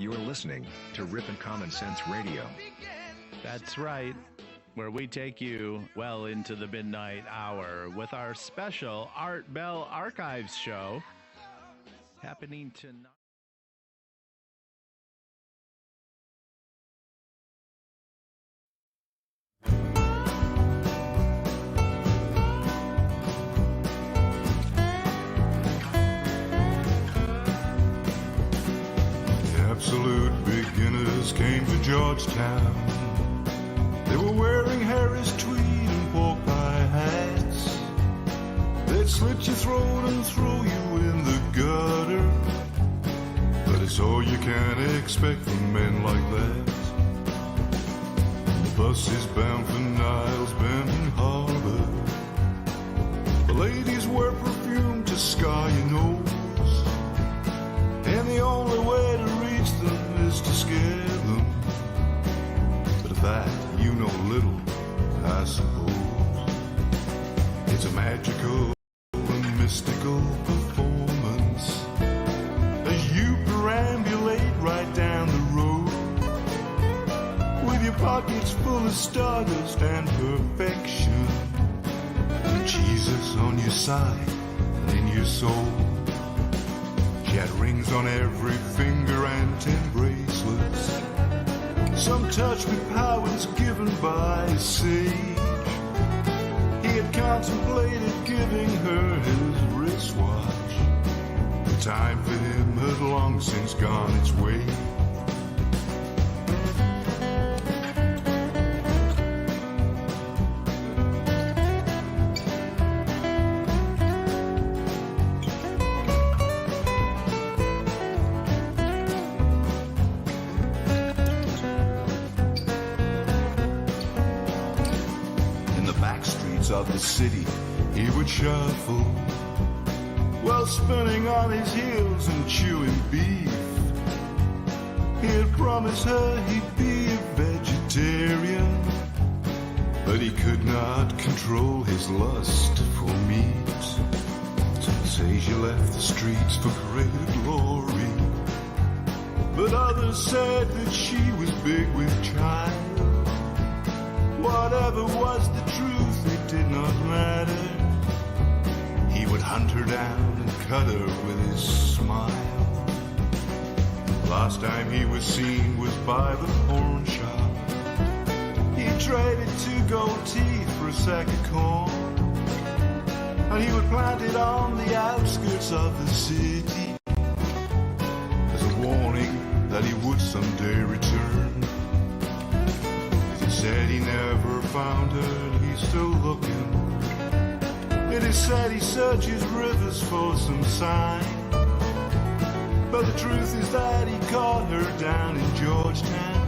You're listening to Ripon Common Sense Radio. That's right, where we take you well into the midnight hour with our special Art Bell Archives show happening tonight. Absolute beginners came to Georgetown. They were wearing Harris tweed and pork pie hats. They'd slit your throat and throw you in the gutter. But it's all you can expect from men like that. The bus is bound for Niles Bend Harbor. The ladies wear perfume to scar your nose. And the only way to reach them is to scare them. But of that you know little, I suppose. It's a magical and mystical performance as you perambulate right down the road with your pockets full of stardust and perfection, and Jesus on your side and in your soul. She had rings on every finger and 10 bracelets, some touched with powers given by a sage. He had contemplated giving her his wristwatch. The time for him had long since gone its way. Of the city he would shuffle while spinning on his heels and chewing beef. He had promised her he'd be a vegetarian, but he could not control his lust for meat. Some say she left the streets for greater glory, but others said that she was big with child. Whatever was the truth, it did not matter. He would hunt her down and cut her with his smile. Last time he was seen was by the pawn shop. He traded 2 gold teeth for a sack of corn, and he would plant it on the outskirts of the city as a warning that he would someday return. He said he never found her, he's still looking. It is said he searches rivers for some sign, but the truth is that he caught her down in Georgetown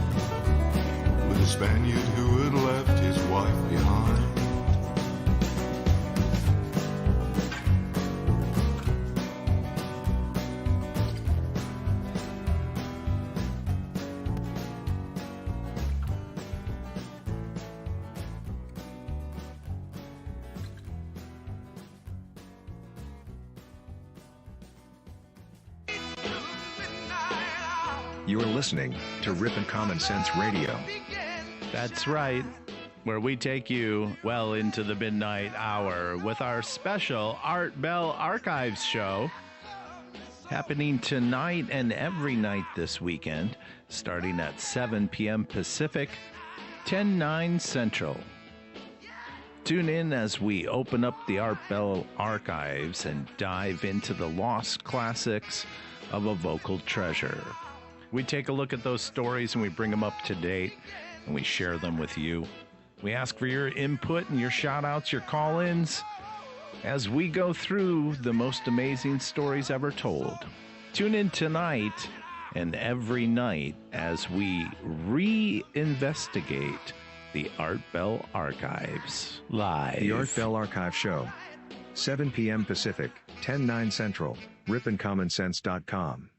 with a Spaniard who had left his wife behind. You're listening to Ripon Common Sense Radio. That's right, where we take you well into the midnight hour with our special Art Bell Archives show happening tonight and every night this weekend, starting at 7 p.m. Pacific, 10/9 Central. Tune in as we open up the Art Bell Archives and dive into the lost classics of a vocal treasure. We take a look at those stories and we bring them up to date and we share them with you. We ask for your input and your shout-outs, your call-ins as we go through the most amazing stories ever told. Tune in tonight and every night as we reinvestigate the Art Bell Archives live. The Art Bell Archive Show, 7 p.m. Pacific, 10/9 Central, RiponCommonSense.com.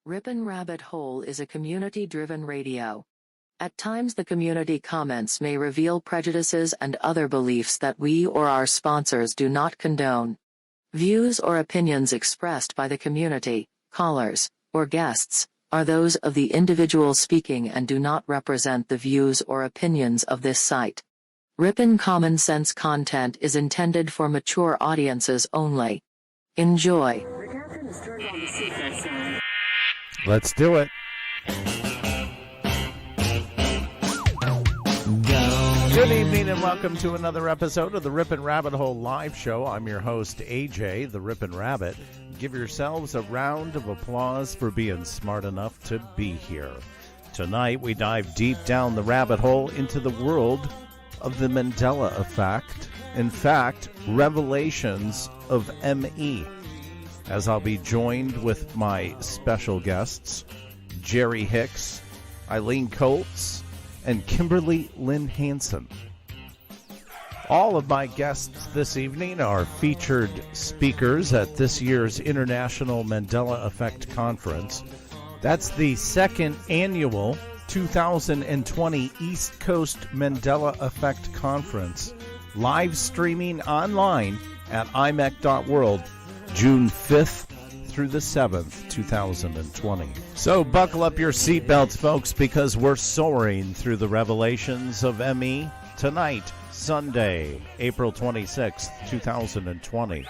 Ripon Rabbit Hole is a community-driven radio. At times the community comments may reveal prejudices and other beliefs that we or our sponsors do not condone. Views or opinions expressed by the community, callers, or guests, are those of the individual speaking and do not represent the views or opinions of this site. Ripon Common Sense content is intended for mature audiences only. Enjoy. Let's do it. Good evening and welcome to another episode of the Ripon Rabbit Hole live show. I'm your host, AJ, the Ripon Rabbit. Give yourselves a round of applause for being smart enough to be here. Tonight we dive deep down the rabbit hole into the world of the Mandela effect. In fact, revelations of ME. As I'll be joined with my special guests, Jerry HICKS, IMEC COLTS, and KIMBERLY LYNN HANSON. All of my guests this evening are featured speakers at this year's International Mandela Effect Conference. That's the second annual 2020 East Coast Mandela Effect Conference, live streaming online at IMEC.world, June 5th through the 7th, 2020. So buckle up your seatbelts, folks, because we're soaring through the revelations of ME tonight, Sunday, April 26th, 2020.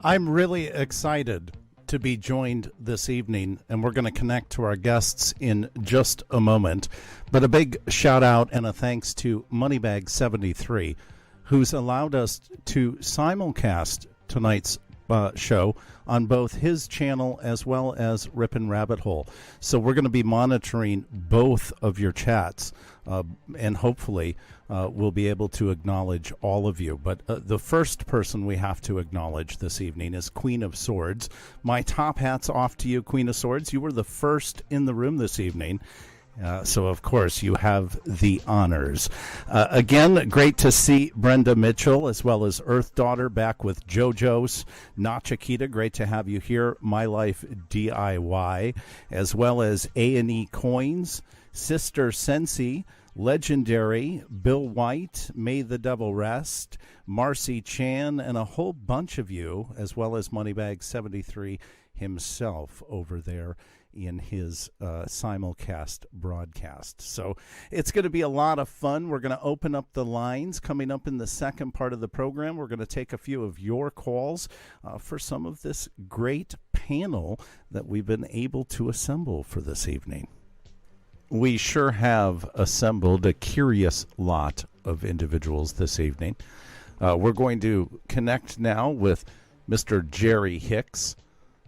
I'm really excited to be joined this evening, and we're going to connect to our guests in just a moment. But a big shout out and a thanks to Moneybag73, who's allowed us to simulcast tonight's show on both his channel as well as Ripon Rabbit Hole. So we're going to be monitoring both of your chats, and hopefully we'll be able to acknowledge all of you. But the first person we have to acknowledge this evening is Queen of Swords. My top hat's off to you, Queen of Swords. You were the first in the room this evening. So, of course, you have the honors. Again, great to see Brenda Mitchell as well as Earth Daughter back with JoJo's. Not Chiquita, great to have you here. My Life DIY, as well as A&E Coins, Sister Sensi, Legendary, Bill White, May the Devil Rest, Marcy Chan, and a whole bunch of you, as well as Moneybag73 himself over there in his simulcast broadcast. So it's going to be a lot of fun. We're going to open up the lines coming up in the second part of the program. We're going to take a few of your calls for some of this great panel that we've been able to assemble for this evening. We sure have assembled a curious lot of individuals this evening. We're going to connect now with Mr. Jerry HICKS.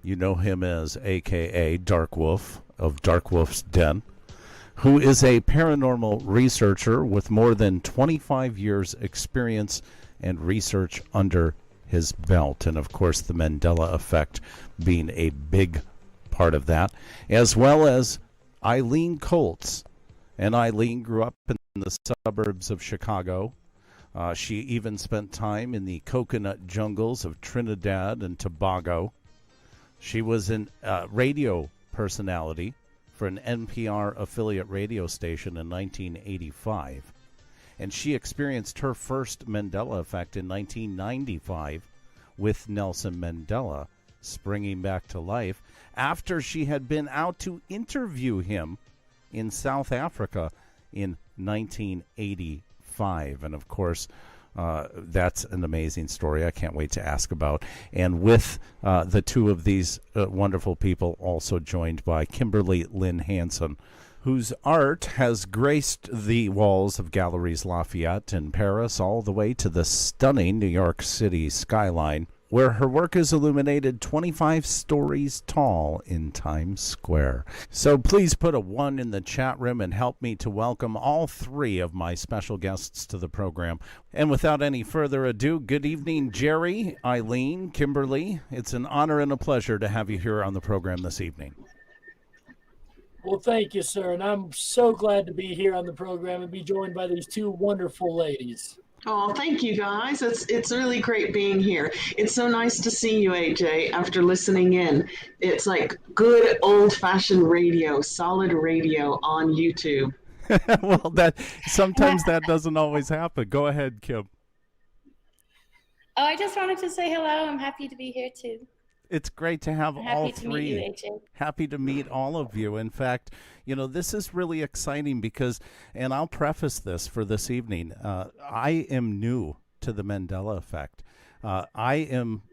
You know him as a.k.a. Dark Wolf of Dark Wolf's Den, who is a paranormal researcher with more than 25 years' experience and research under his belt. And, of course, the Mandela effect being a big part of that, as well as IMEC COLTS. And Eileen grew up in the suburbs of Chicago. She even spent time in the coconut jungles of Trinidad and Tobago. She was a radio personality for an NPR affiliate radio station in 1985. And she experienced her first Mandela effect in 1995 with Nelson Mandela springing back to life after she had been out to interview him in South Africa in 1985. And, of course, that's an amazing story I can't wait to ask about. And with the two of these wonderful people, also joined by KIMBERLY LYNN HANSON, whose art has graced the walls of Galleries Lafayette in Paris all the way to the stunning New York City skyline, where her work is illuminated 25 stories tall in Times Square. So please put a 1 in the chat room and help me to welcome all three of my special guests to the program. And without any further ado, good evening, Jerry, Eileen, KIMBERLY. It's an honor and a pleasure to have you here on the program this evening. Well, thank you, sir. And I'm so glad to be here on the program and be joined by these two wonderful ladies. Oh, thank you, guys. It's really great being here. It's so nice to see you, AJ, after listening in. It's like good old-fashioned radio, solid radio on YouTube. Well, that sometimes that doesn't always happen. Go ahead, Kim. Oh, I just wanted to say hello. I'm happy to be here too. It's great to have I'm all happy to meet you, three. AJ. Happy to meet all of you. In fact, this is really exciting because, and I'll preface this for this evening, I am new to the Mandela effect. I am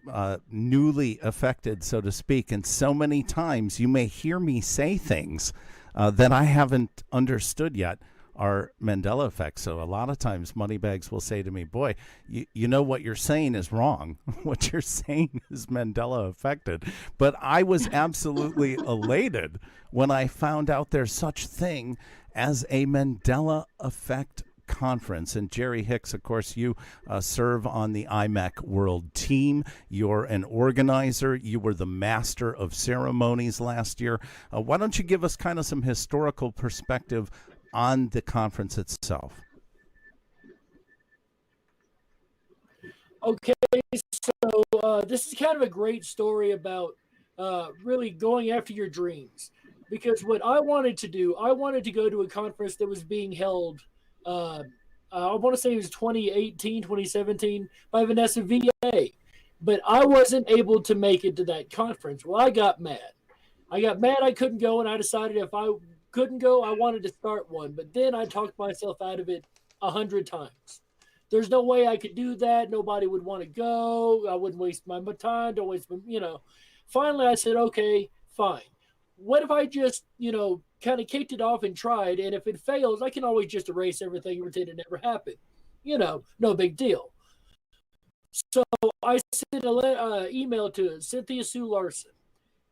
newly affected, so to speak, and so many times you may hear me say things that I haven't understood yet are Mandela effects. So a lot of times Moneybags will say to me, boy, you know what you're saying is wrong. What you're saying is Mandela affected. But I was absolutely elated when I found out there's such thing as a Mandela effect conference. And Jerry Hicks, of course, you serve on the IMEC.world team. You're an organizer. You were the master of ceremonies last year. Why don't you give us kind of some historical perspective on the conference itself? Okay, so this is kind of a great story about really going after your dreams. Because what I wanted to do, I wanted to go to a conference that was being held, I want to say it was 2018, 2017, by Vanessa VA. But I wasn't able to make it to that conference. Well, I got mad. I couldn't go, and I decided if I couldn't go, I wanted to start one. But then I talked myself out of it 100 times. There's no way I could do that. Nobody would want to go. I wouldn't waste my time. Don't waste my. Finally, I said, okay, fine. What if I just, kind of kicked it off and tried? And if it fails, I can always just erase everything and pretend it never happened. No big deal. So I sent an email to Cynthia Sue Larson.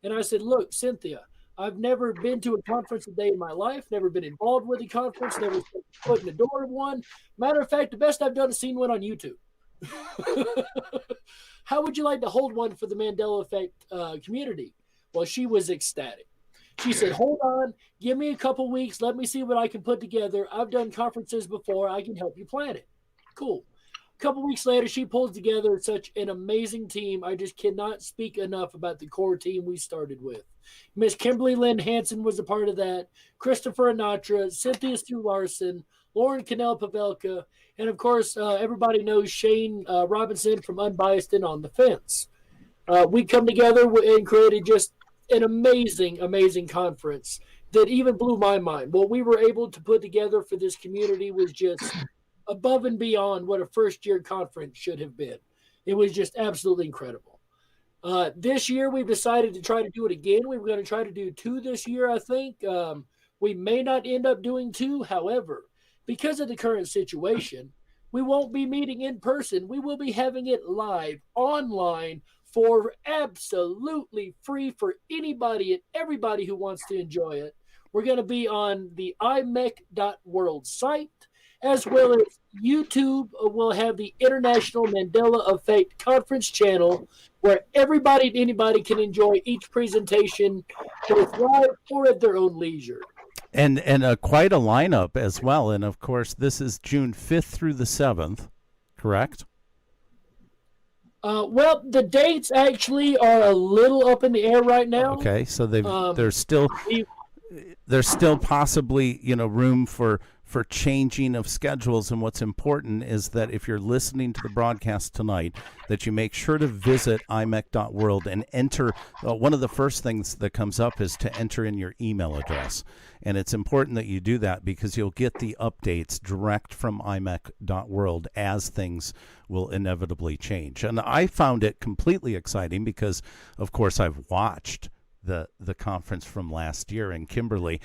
And I said, look, Cynthia, I've never been to a conference a day in my life, never been involved with a conference, never set foot in the door of one. Matter of fact, the best I've done is seen one on YouTube. How would you like to hold one for the Mandela Effect community? Well, she was ecstatic. She said, hold on, give me a couple weeks. Let me see what I can put together. I've done conferences before. I can help you plan it. Cool. A couple weeks later, she pulled together such an amazing team. I just cannot speak enough about the core team we started with. Miss Kimberly Lynn Hanson was a part of that. Christopher Anatra, Cynthia Sue Larson, Lauren Cannell Pavelka, and of course, everybody knows Shane Robinson from Unbiased and On the Fence. We come together and created just an amazing, amazing conference that even blew my mind. What we were able to put together for this community was just above and beyond what a first-year conference should have been. It was just absolutely incredible. This year, we've decided to try to do it again. We were going to try to do 2 this year, I think. We may not end up doing 2. However, because of the current situation, we won't be meeting in person. We will be having it live, online, for absolutely free for anybody and everybody who wants to enjoy it. We're going to be on the IMEC.world site, as well as YouTube will have the International Mandela Effect Conference channel, where everybody and anybody can enjoy each presentation both live or at their own leisure. And quite a lineup as well. And of course, this is June 5th through the 7th, correct? Well, the dates actually are a little up in the air right now. Okay, so there's still possibly room for changing of schedules. And what's important is that if you're listening to the broadcast tonight, that you make sure to visit IMEC.world and enter. One of the first things that comes up is to enter in your email address. And it's important that you do that because you'll get the updates direct from IMEC.world as things will inevitably change. And I found it completely exciting because, of course, I've watched the conference from last year. And Kimberly,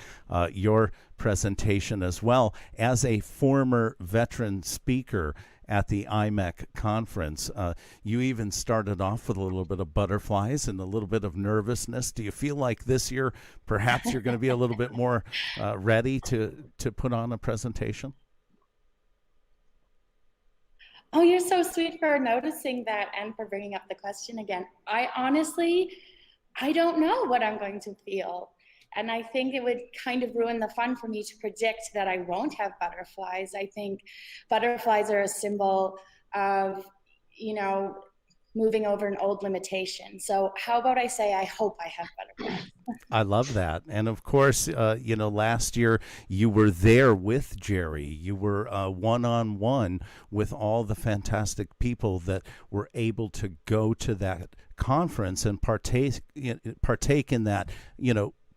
your presentation as well as a former veteran speaker at the IMEC conference. You even started off with a little bit of butterflies and a little bit of nervousness. Do you feel like this year perhaps you're going to be a little bit more ready to put on a presentation? Oh, you're so sweet for noticing that and for bringing up the question again. I don't know what I'm going to feel. And I think it would kind of ruin the fun for me to predict that I won't have butterflies. I think butterflies are a symbol of, moving over an old limitation. So how about I say, I hope I have butterflies. I love that. And of course, last year you were there with Jerry. You were one-on-one with all the fantastic people that were able to go to that conference and partake in that,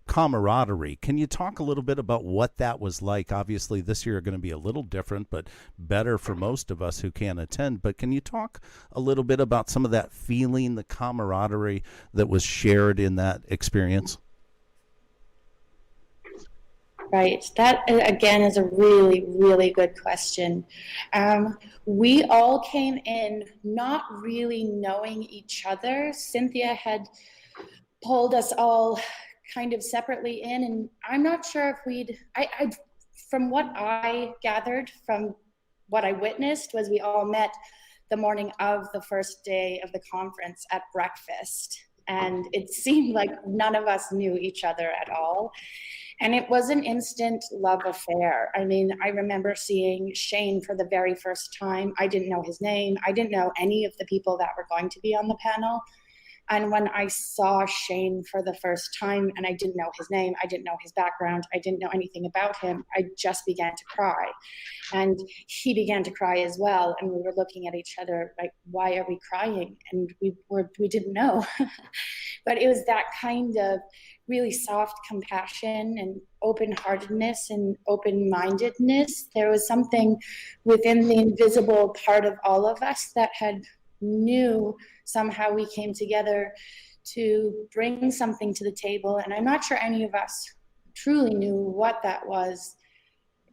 camaraderie. Can you talk a little bit about what that was like? Obviously, this year are going to be a little different, but better for most of us who can't attend. But can you talk a little bit about some of that feeling, the camaraderie that was shared in that experience? Right. That, again, is a really, really good question. We all came in not really knowing each other. Cynthia had pulled us all kind of separately in, and I'm not sure if from what I gathered from what I witnessed was we all met the morning of the first day of the conference at breakfast, and it seemed like none of us knew each other at all. And it was an instant love affair. I mean, I remember seeing Shane for the very first time. I didn't know his name. I didn't know any of the people that were going to be on the panel. And when I saw Shane for the first time, and I didn't know his name, I didn't know his background, I didn't know anything about him, I just began to cry. And he began to cry as well. And we were looking at each other like, why are we crying? And we didn't know. But it was that kind of really soft compassion and open-heartedness and open-mindedness. There was something within the invisible part of all of us that had knew somehow we came together to bring something to the table. And I'm not sure any of us truly knew what that was,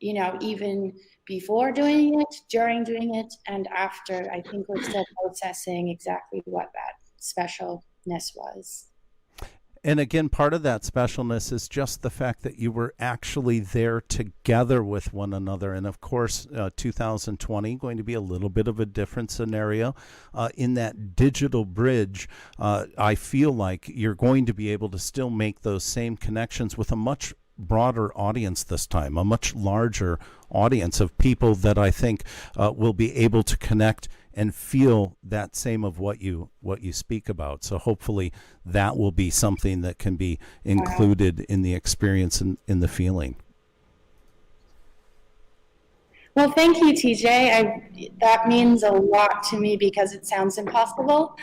even before doing it, during doing it, and after. I think we're still processing exactly what that specialness was. And again, part of that specialness is just the fact that you were actually there together with one another. And of course, 2020 going to be a little bit of a different scenario. In that digital bridge, I feel like you're going to be able to still make those same connections with a much broader audience this time, a much larger audience of people that I think will be able to connect and feel that same of what you speak about. So hopefully that will be something that can be included in the experience and in the feeling. Well, thank you, TJ. That means a lot to me because it sounds impossible.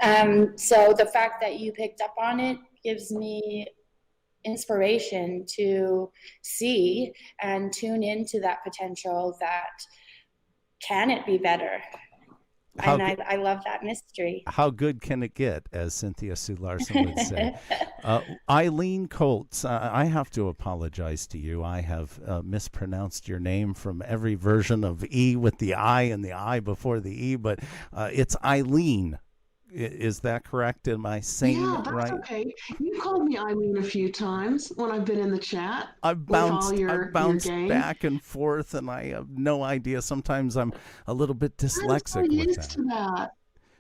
So the fact that you picked up on it gives me inspiration to see and tune into that potential that can it be better? I love that mystery. How good can it get, as Cynthia Sue Larson would say? ILEEN COLTS, I have to apologize to you. I have mispronounced your name from every version of E with the I and the I before the E, but it's ILEEN. Is that correct? Am I saying it right? Yeah, that's okay. You called me ILEEN a few times when I've been in the chat. I've bounced back and forth, and I have no idea. Sometimes I'm a little bit dyslexic I'm so with used to that.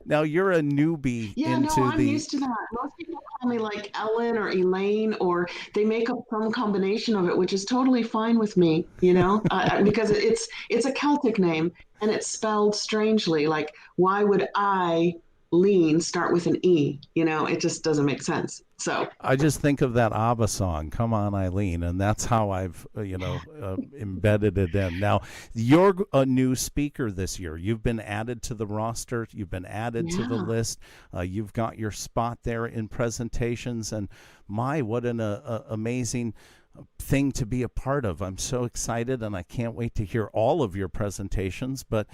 Now, you're a newbie I'm used to that. Most people call me like Ellen or Elaine, or they make up some combination of it, which is totally fine with me, because it's a Celtic name, and it's spelled strangely. Like, why would ILEEN start with an E? It just doesn't make sense. So I just think of that ABBA song, Come On Eileen, and that's how I've embedded it in. Now, you're a new speaker this year. You've been added to the roster. You've been added to the list. You've got your spot there in presentations, and what an amazing thing to be a part of. I'm so excited, and I can't wait to hear all of your presentations. But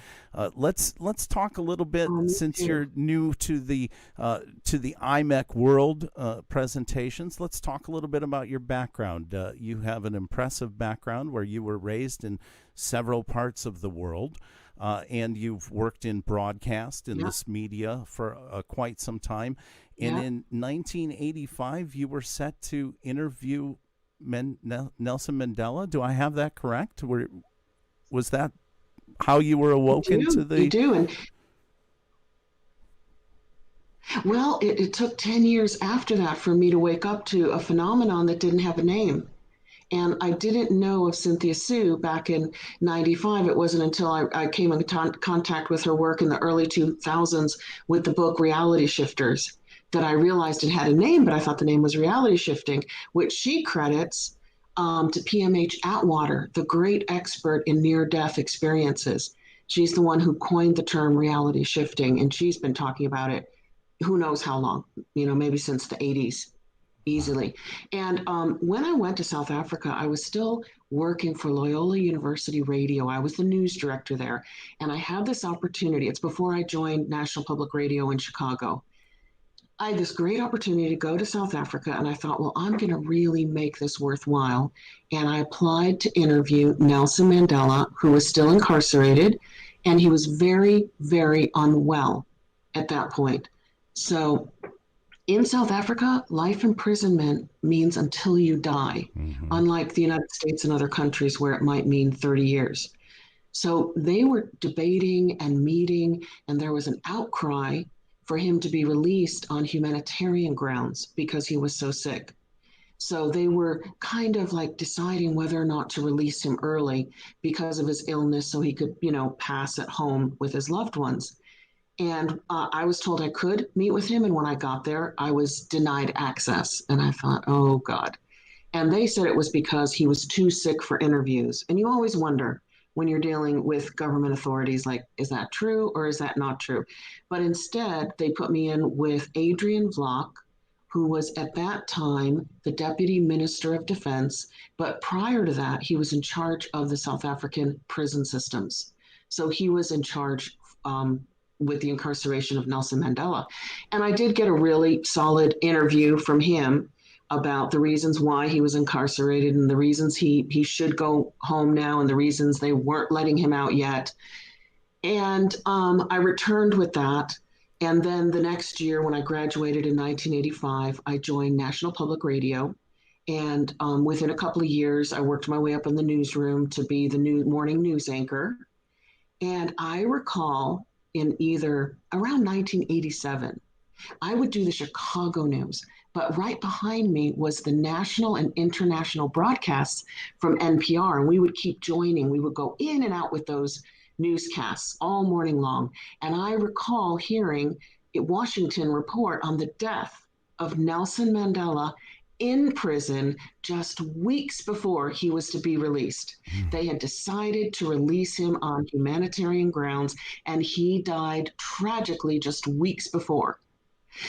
let's talk a little bit, since you're new to the IMEC.world presentations. Let's talk a little bit about your background. You have an impressive background where you were raised in several parts of the world, and you've worked in broadcast in this media for quite some time. And in 1985, you were set to interview Nelson Mandela. Do I have that correct? Was that how you were awoken to the... You do. Well, it took 10 years after that for me to wake up to a phenomenon that didn't have a name. And I didn't know of Cynthia Sue back in 95. It wasn't until I came in contact with her work in the early 2000s with the book Reality Shifters that I realized it had a name, but I thought the name was reality shifting, which she credits to PMH Atwater, the great expert in near-death experiences. She's the one who coined the term reality shifting, and she's been talking about it who knows how long, maybe since the 80s, easily. And when I went to South Africa, I was still working for Loyola University Radio. I was the news director there, and I had this opportunity. It's before I joined National Public Radio in Chicago. I had this great opportunity to go to South Africa, and I thought, well, I'm going to really make this worthwhile. And I applied to interview Nelson Mandela, who was still incarcerated, and he was very, very unwell at that point. So in South Africa, life imprisonment means until you die, unlike the United States and other countries where it might mean 30 years. So they were debating and meeting, and there was an outcry for him to be released on humanitarian grounds because he was so sick. So they were kind of like deciding whether or not to release him early because of his illness so he could, pass at home with his loved ones. And I was told I could meet with him. And when I got there, I was denied access. And I thought, oh, God. And they said it was because he was too sick for interviews. And you always wonder when you're dealing with government authorities, like, is that true or is that not true? But instead, they put me in with Adrian Vlok, who was at that time the Deputy Minister of Defense. But prior to that, he was in charge of the South African prison systems. So he was in charge with the incarceration of Nelson Mandela. And I did get a really solid interview from him about the reasons why he was incarcerated and the reasons he should go home now and the reasons they weren't letting him out yet. And I returned with that. And then the next year, when I graduated in 1985, I joined National Public Radio. And within a couple of years, I worked my way up in the newsroom to be the morning news anchor. And I recall in either around 1987, I would do the Chicago news. But right behind me was the national and international broadcasts from NPR, and we would keep joining. We would go in and out with those newscasts all morning long. And I recall hearing a Washington report on the death of Nelson Mandela in prison just weeks before he was to be released. They had decided to release him on humanitarian grounds, and he died tragically just weeks before.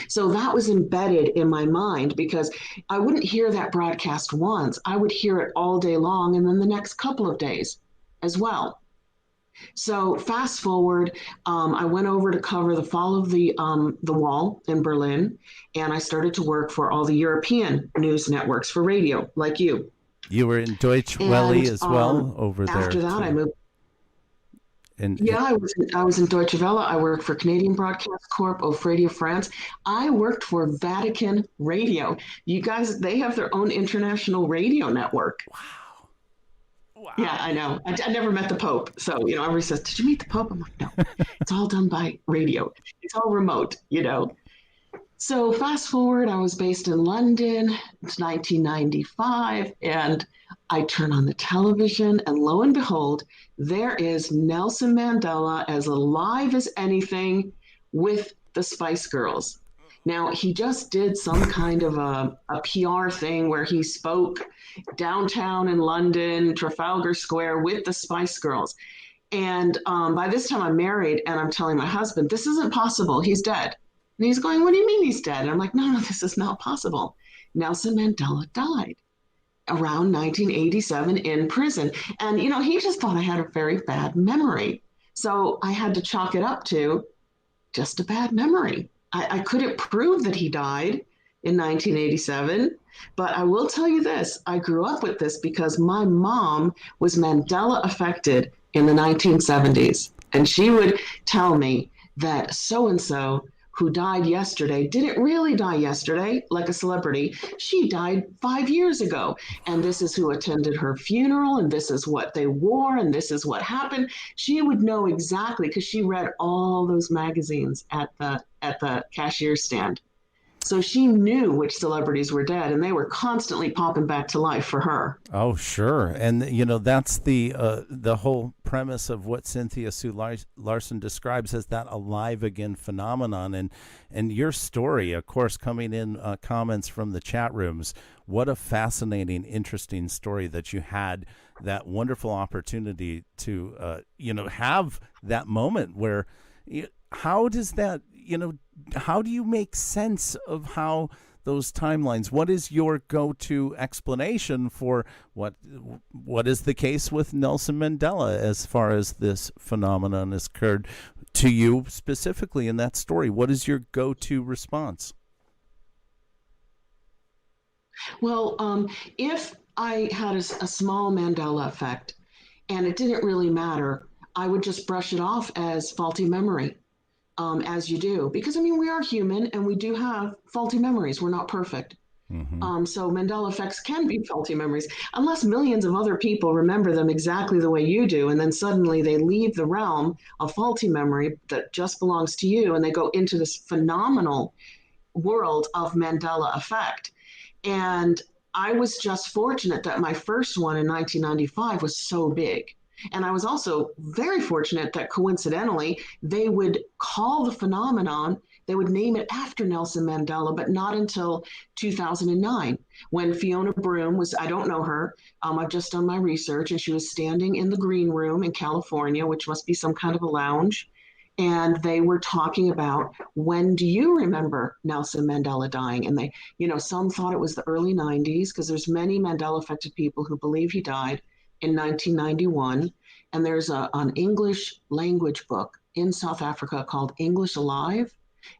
So that was embedded in my mind because I wouldn't hear that broadcast once. I would hear it all day long and then the next couple of days as well. So fast forward, I went over to cover the fall of the wall in Berlin, and I started to work for all the European news networks for radio, like you. You were in Deutsche Welle as well over there. After that, too. I moved. I was in Deutsche Welle. I worked for Canadian Broadcast Corp of Radio France. I worked for Vatican Radio. You guys, they have their own international radio network. Wow. Yeah, I know. I never met the Pope. So, everybody says, did you meet the Pope? I'm like, no, it's all done by radio. It's all remote, So fast forward, I was based in London. It's 1995. And I turn on the television and lo and behold, there is Nelson Mandela as alive as anything with the Spice Girls. Now, he just did some kind of a PR thing where he spoke downtown in London, Trafalgar Square with the Spice Girls. And by this time I'm married and I'm telling my husband, this isn't possible. He's dead. And he's going, what do you mean he's dead? And I'm like, no, this is not possible. Nelson Mandela died around 1987 in prison. And, he just thought I had a very bad memory. So I had to chalk it up to just a bad memory. I couldn't prove that he died in 1987, but I will tell you this. I grew up with this because my mom was Mandela affected in the 1970s. And she would tell me that so-and-so who died yesterday didn't really die yesterday like a celebrity. She died 5 years ago. And this is who attended her funeral, and this is what they wore, and this is what happened. She would know exactly because she read all those magazines at the cashier stand. So she knew which celebrities were dead, and they were constantly popping back to life for her. Oh, sure. And, that's the whole premise of what Cynthia Sue Larson describes as that alive again phenomenon. And your story, of course, coming in comments from the chat rooms, what a fascinating, interesting story that you had that wonderful opportunity to, have that moment where, how does that, how do you make sense of how those timelines? What is your go-to explanation for what is the case with Nelson Mandela as far as this phenomenon has occurred to you specifically in that story? What is your go-to response? Well, if I had a small Mandela effect and it didn't really matter, I would just brush it off as faulty memory. As you do, because we are human and we do have faulty memories. We're not perfect. Mm-hmm. So Mandela effects can be faulty memories, unless millions of other people remember them exactly the way you do, and then suddenly they leave the realm of faulty memory that just belongs to you, and they go into this phenomenal world of Mandela effect. And I was just fortunate that my first one in 1995 was so big. And I was also very fortunate that coincidentally, they would call the phenomenon, they would name it after Nelson Mandela, but not until 2009, when Fiona Broome was, I don't know her, I've just done my research, and she was standing in the green room in California, which must be some kind of a lounge. And they were talking about, when do you remember Nelson Mandela dying? And they, some thought it was the early 90s, because there's many Mandela affected people who believe he died in 1991, and there's an English language book in South Africa called English Alive,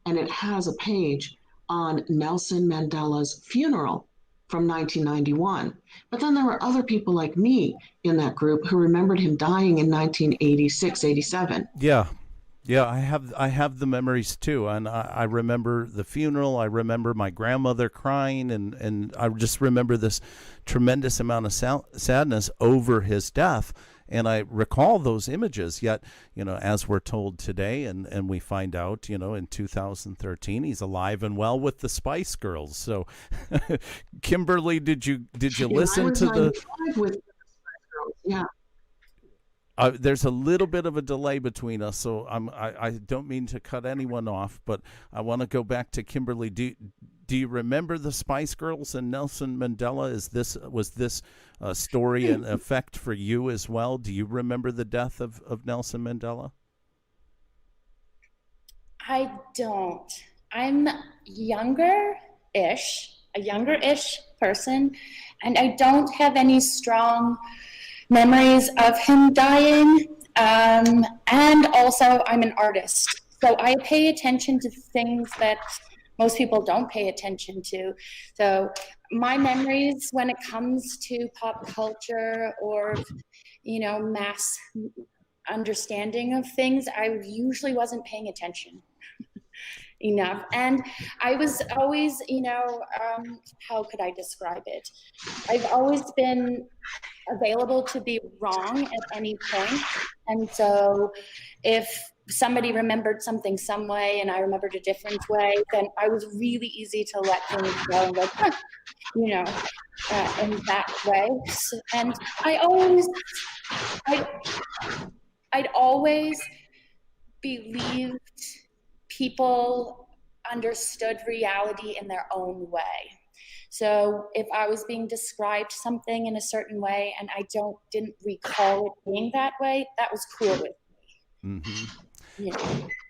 and it has a page on Nelson Mandela's funeral from 1991. But then there were other people like me in that group who remembered him dying in 1986, 87. Yeah, I have the memories too, and I remember the funeral. I remember my grandmother crying, and I just remember this tremendous amount of sadness over his death. And I recall those images, yet, as we're told today, and we find out, in 2013, he's alive and well with the Spice Girls. So, Kimberly, did you listen to the? With the Spice Girls, yeah. There's a little bit of a delay between us, so I don't mean to cut anyone off, but I want to go back to Kimberly. Do you remember the Spice Girls and Nelson Mandela? Was this a story and effect for you as well? Do you remember the death of Nelson Mandela? I don't. I'm a younger-ish person, and I don't have any strong memories of him dying, and also I'm an artist, so I pay attention to things that most people don't pay attention to. So my memories when it comes to pop culture or mass understanding of things, I usually wasn't paying attention enough. And I was always, how could I describe it? I've always been available to be wrong at any point. And so if somebody remembered something some way and I remembered a different way, then I was really easy to let things go and go, in that way. And I'd always believed people understood reality in their own way. So if I was being described something in a certain way and I didn't recall it being that way, that was cool with me. Mm-hmm. Yeah.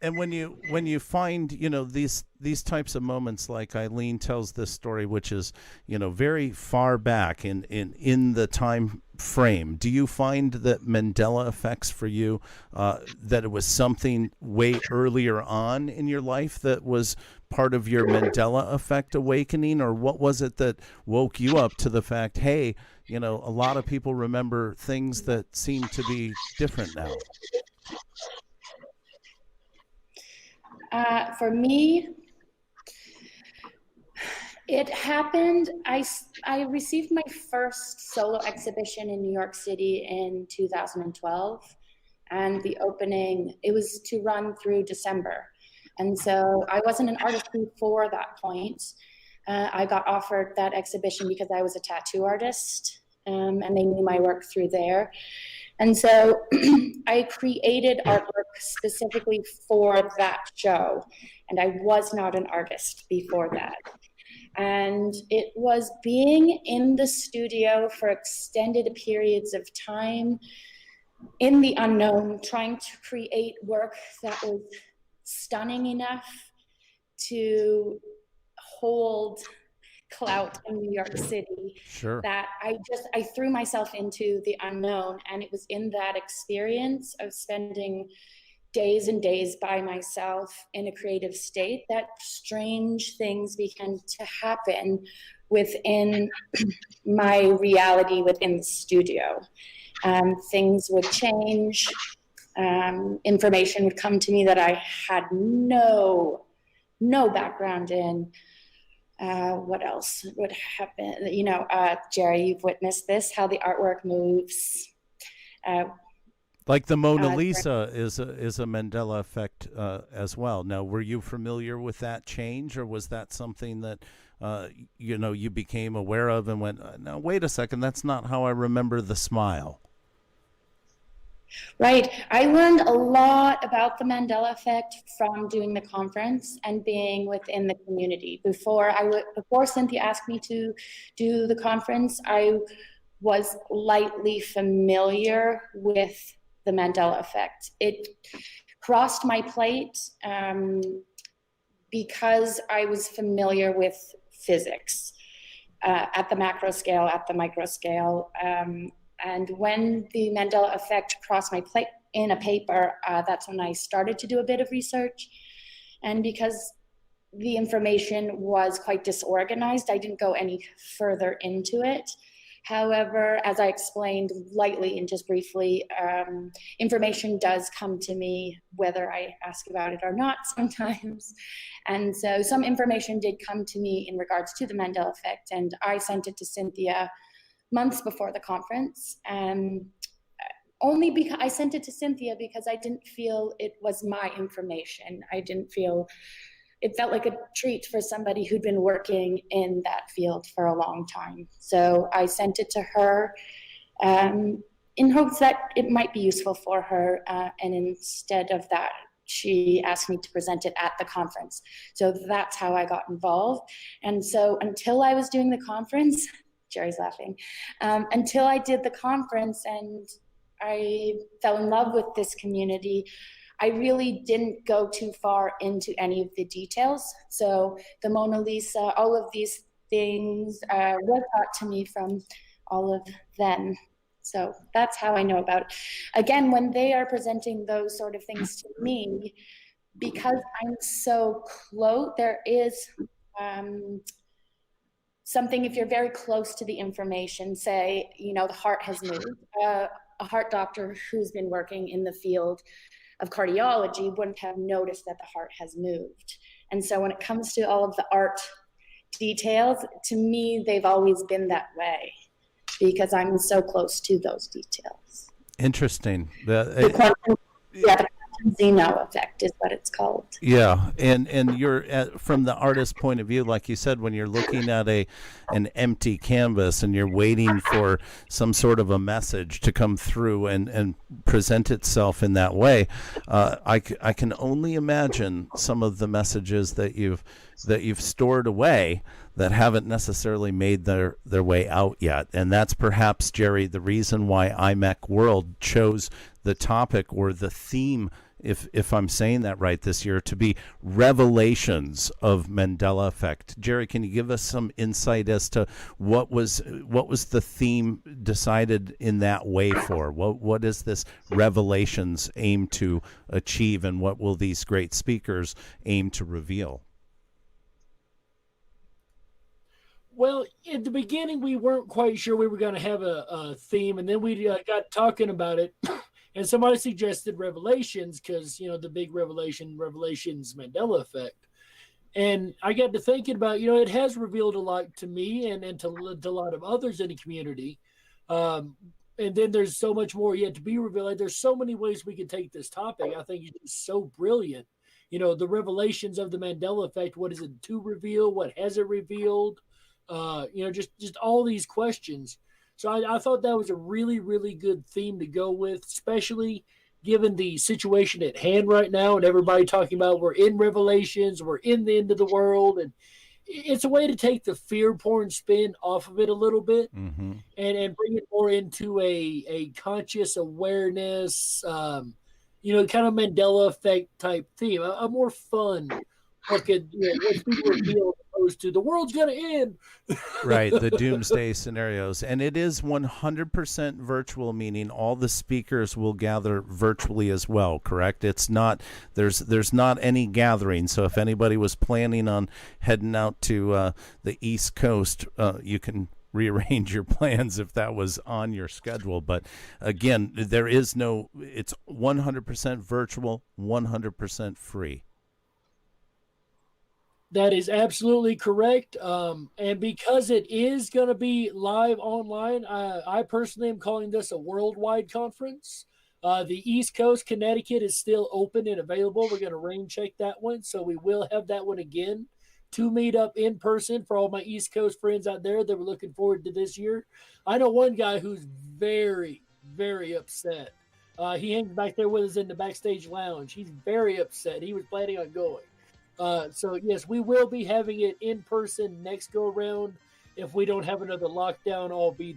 And when you find these types of moments, like EILEEN tells this story, which is very far back in the time frame, do you find that Mandela effects for you, that it was something way earlier on in your life that was part of your Mandela effect awakening, or what was it that woke you up to the fact, hey, a lot of people remember things that seem to be different now? For me, it happened, I received my first solo exhibition in New York City in 2012, and the opening, it was to run through December. And so I wasn't an artist before that point. I got offered that exhibition because I was a tattoo artist, and they knew my work through there. And so I created artwork specifically for that show, and I was not an artist before that. And it was being in the studio for extended periods of time in the unknown, trying to create work that was stunning enough to hold clout in New York City. Sure. That I threw myself into the unknown, and it was in that experience of spending days and days by myself in a creative state that strange things began to happen within my reality within the studio. Things would change, information would come to me that I had no background in. What else would happen? You know, Jerry, you've witnessed this, how the artwork moves. Like the Mona Lisa is a Mandela effect as well. Now, were you familiar with that change, or was that something that you became aware of and went, no, wait a second, that's not how I remember the smile? Right. I learned a lot about the Mandela effect from doing the conference and being within the community. Before Cynthia asked me to do the conference, I was lightly familiar with the Mandela effect. It crossed my plate because I was familiar with physics at the macro scale, at the micro scale. And when the Mandela effect crossed my plate in a paper, that's when I started to do a bit of research. And because the information was quite disorganized, I didn't go any further into it. However, as I explained lightly and just briefly, information does come to me whether I ask about it or not sometimes. And so some information did come to me in regards to the Mandela effect, and I sent it to Cynthia months before the conference. Only because I sent it to Cynthia because I didn't feel it was my information. It felt like a treat for somebody who'd been working in that field for a long time. So I sent it to her in hopes that it might be useful for her. And instead of that, she asked me to present it at the conference. So that's how I got involved. And so until I was doing the conference, Jerry's laughing, until I did the conference and I fell in love with this community, I really didn't go too far into any of the details. So the Mona Lisa, all of these things were taught to me from all of them. So that's how I know about it. Again, when they are presenting those sort of things to me, because I'm so close, there is something, if you're very close to the information, say, the heart has moved. A heart doctor who's been working in the field of cardiology wouldn't have noticed that the heart has moved. And so when it comes to all of the art details, to me, they've always been that way because I'm so close to those details. Interesting. The quantum Zeno effect is what it's called. Yeah, and you're from the artist's point of view, like you said, when you're looking at an empty canvas and you're waiting for some sort of a message to come through and present itself in that way, I can only imagine some of the messages that you've stored away that haven't necessarily made their way out yet. And that's perhaps, Jerry, the reason why IMEC.world chose the topic or the theme, if I'm saying that right, this year, to be Revelations of Mandela Effect. Jerry, can you give us some insight as to what was the theme decided in that way for? What is this Revelations aim to achieve, and what will these great speakers aim to reveal? Well, in the beginning, we weren't quite sure we were going to have a theme, and then we got talking about it, and somebody suggested Revelations because, the big Revelations Mandela effect. And I got to thinking about, it has revealed a lot to me and to a lot of others in the community. And then there's so much more yet to be revealed. There's so many ways we could take this topic. I think it's just so brilliant. the revelations of the Mandela effect. What is it to reveal? What has it revealed? Just all these questions. So I thought that was a really, really good theme to go with, especially given the situation at hand right now and everybody talking about we're in Revelations, we're in the end of the world. And it's a way to take the fear porn spin off of it a little bit and bring it more into a conscious awareness, kind of Mandela effect type theme, a more fun fucking, what's being revealed opposed to the world's going to end. Right, the doomsday scenarios. And it is 100% virtual, meaning all the speakers will gather virtually as well, correct? It's not, there's not any gathering. So if anybody was planning on heading out to the East Coast, you can rearrange your plans if that was on your schedule. But again, there is no, it's 100% virtual, 100% free. That is absolutely correct. And because it is going to be live online, I personally am calling this a worldwide conference. The East Coast, Connecticut is still open and available. We're going to rain check that one. So we will have that one again to meet up in person for all my East Coast friends out there that were looking forward to this year. I know one guy who's very, very upset. He hangs back there with us in the backstage lounge. He's very upset. He was planning on going. So yes, we will be having it in person next go around if we don't have another lockdown, albeit,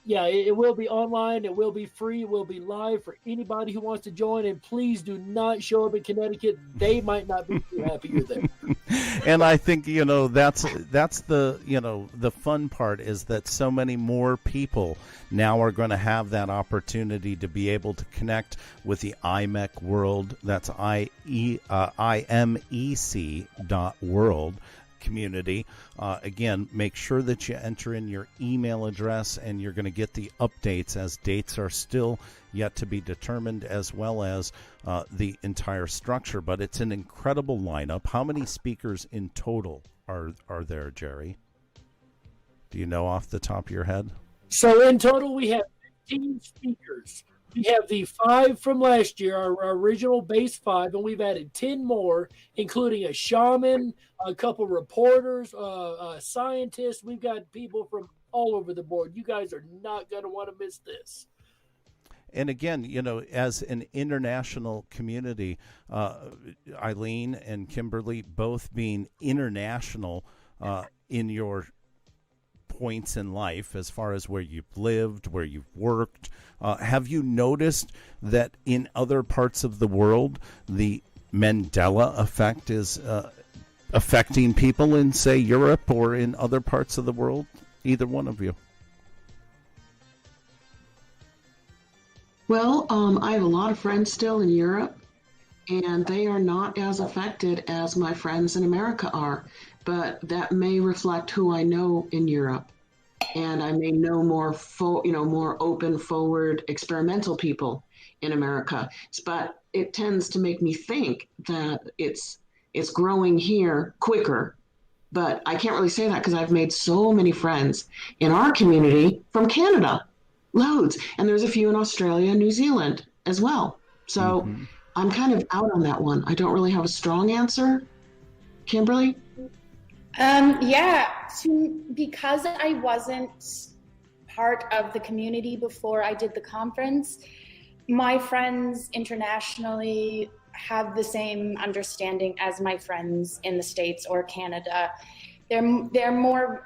it will be online. It will be free. It will be live for anybody who wants to join. And please do not show up in Connecticut. They might not be too happy you're there. And I think, that's the, the fun part is that so many more people now are going to have that opportunity to be able to connect with the IMEC.world. That's IMEC.world community. Again, make sure that you enter in your email address and you're going to get the updates as dates are still yet to be determined, as well as the entire structure. But it's an incredible lineup. How many speakers in total are there, Jerry? Do you know off the top of your head? So in total, we have 15 speakers. We have the 5 from last year, our original base 5, and we've added 10 more, including a shaman, a couple reporters, scientists. We've got people from all over the board. You guys are not going to want to miss this. And again, as an international community, ILEEN and Kimberly both being international in your points in life as far as where you've lived, where you've worked. Have you noticed that in other parts of the world, the Mandela effect is affecting people in, say, Europe or in other parts of the world? Either one of you. Well, I have a lot of friends still in Europe, and they are not as affected as my friends in America are. But that may reflect who I know in Europe, and I may know more, more open, forward, experimental people in America. But it tends to make me think that it's growing here quicker. But I can't really say that because I've made so many friends in our community from Canada, loads, and there's a few in Australia and New Zealand as well. So I'm kind of out on that one. I don't really have a strong answer. Kimberly? Because I wasn't part of the community before I did the conference, my friends internationally have the same understanding as my friends in the States or Canada. They're more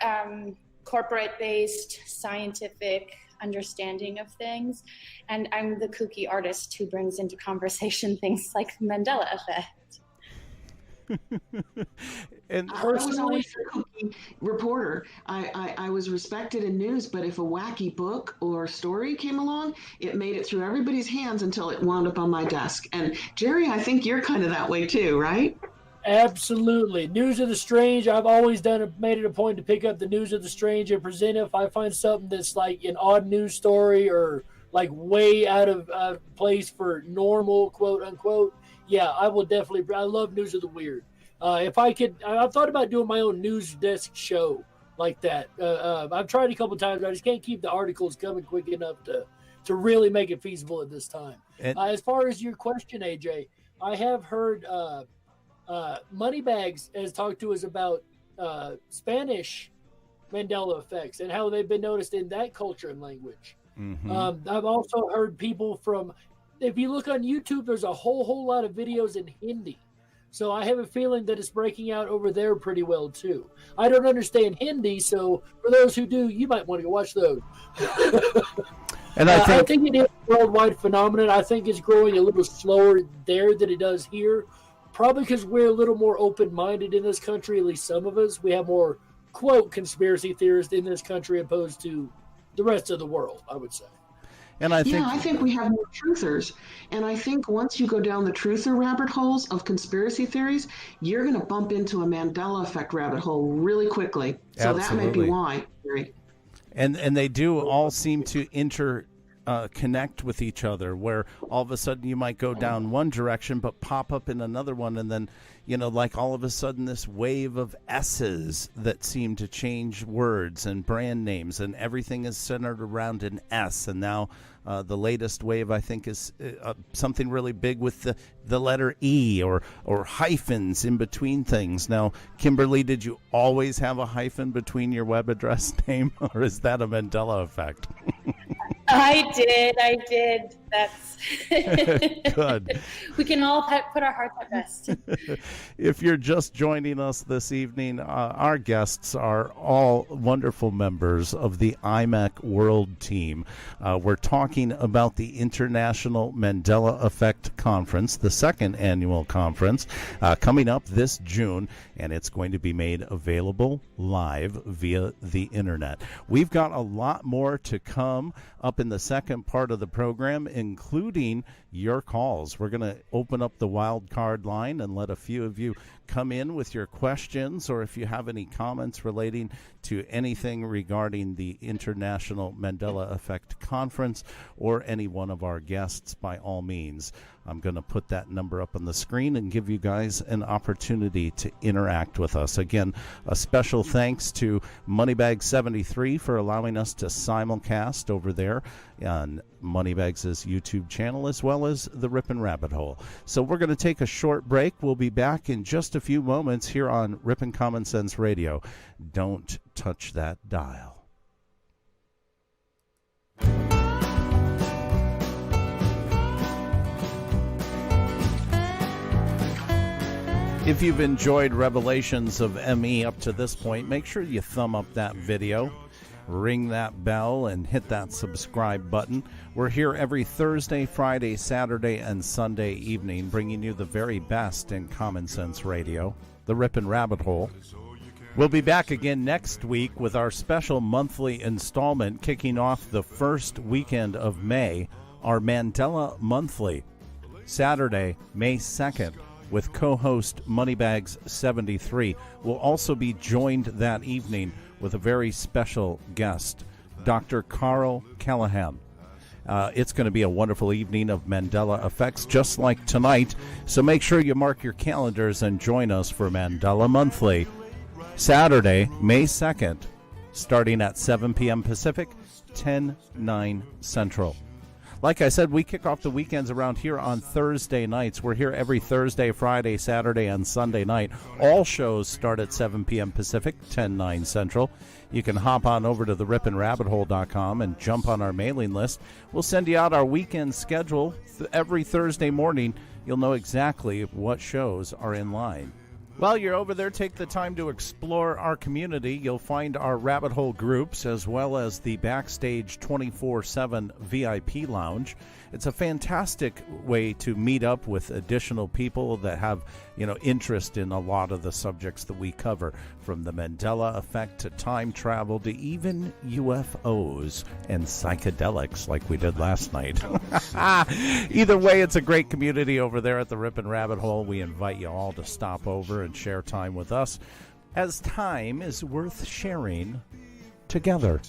corporate-based, scientific understanding of things, and I'm the kooky artist who brings into conversation things like the Mandela effect. And I was always a kooky reporter. I was respected in news, but if a wacky book or story came along, it made it through everybody's hands until it wound up on my desk. And Jerry, I think you're kind of that way too, right? Absolutely. News of the strange. I've always made it a point to pick up the news of the strange and present it. If I find something that's like an odd news story or like way out of place for normal, quote unquote, yeah, I will definitely. I love news of the weird. If I could, I've thought about doing my own news desk show like that. I've tried a couple times. I just can't keep the articles coming quick enough to to really make it feasible at this time. As far as your question, AJ, I have heard Moneybags has talked to us about Spanish Mandela effects and how they've been noticed in that culture and language. I've also heard people from, if you look on YouTube, there's a whole lot of videos in Hindi. So I have a feeling that it's breaking out over there pretty well too. I don't understand Hindi, so for those who do, you might want to go watch those. And I think it is a worldwide phenomenon. I think it's growing a little slower there than it does here. Probably because we're a little more open-minded in this country, at least some of us. We have more, quote, conspiracy theorists in this country opposed to the rest of the world, I would say. And I think we have more truthers. And I think once you go down the truther rabbit holes of conspiracy theories, you're going to bump into a Mandela effect rabbit hole really quickly. So that may be why. And they do all seem to connect with each other, where all of a sudden you might go down one direction but pop up in another one, and then like all of a sudden this wave of S's that seem to change words and brand names, and everything is centered around an S. And now the latest wave, I think, is something really big with the letter E or hyphens in between things. Now, Kimberly, did you always have a hyphen between your web address name, or is that a Mandela effect? I did. That's good. We can all put our hearts at rest. If you're just joining us this evening, our guests are all wonderful members of the IMEC.world team. We're talking about the International Mandela Effect Conference, the second annual conference, coming up this June, and it's going to be made available live via the internet. We've got a lot more to come up in the second part of the program, including your calls. We're going to open up the wild card line and let a few of you come in with your questions, or if you have any comments relating to anything regarding the International Mandela Effect Conference or any one of our guests, by all means. I'm going to put that number up on the screen and give you guys an opportunity to interact with us. Again, a special thanks to Moneybag73 for allowing us to simulcast over there on Moneybags' YouTube channel, as well as the Ripon Rabbit Hole. So we're going to take a short break. We'll be back in just a few moments here on Ripon Common Sense Radio. Don't touch that dial. If you've enjoyed Revelations of ME up to this point, make sure you thumb up that video, ring that bell, and hit that subscribe button. We're here every Thursday, Friday, Saturday, and Sunday evening, bringing you the very best in common sense radio, the Ripon Rabbit Hole. We'll be back again next week with our special monthly installment, kicking off the first weekend of May, our Mandela Monthly, Saturday, May 2nd. With co-host Moneybags73. We'll also be joined that evening with a very special guest, Dr. Carl Callahan. It's going to be a wonderful evening of Mandela effects, just like tonight. So make sure you mark your calendars and join us for Mandela Monthly, Saturday, May 2nd, starting at 7 p.m. Pacific, 10/9 Central. Like I said, we kick off the weekends around here on Thursday nights. We're here every Thursday, Friday, Saturday, and Sunday night. All shows start at 7 p.m. Pacific, 10/9 Central. You can hop on over to the riponrabbithole.com and jump on our mailing list. We'll send you out our weekend schedule every Thursday morning. You'll know exactly what shows are in line. While you're over there, take the time to explore our community. You'll find our rabbit hole groups as well as the Backstage 24/7 VIP lounge. It's a fantastic way to meet up with additional people that have, interest in a lot of the subjects that we cover, from the Mandela effect to time travel to even UFOs and psychedelics like we did last night. Either way, it's a great community over there at the Ripon Rabbit Hole. We invite you all to stop over and share time with us, as time is worth sharing together.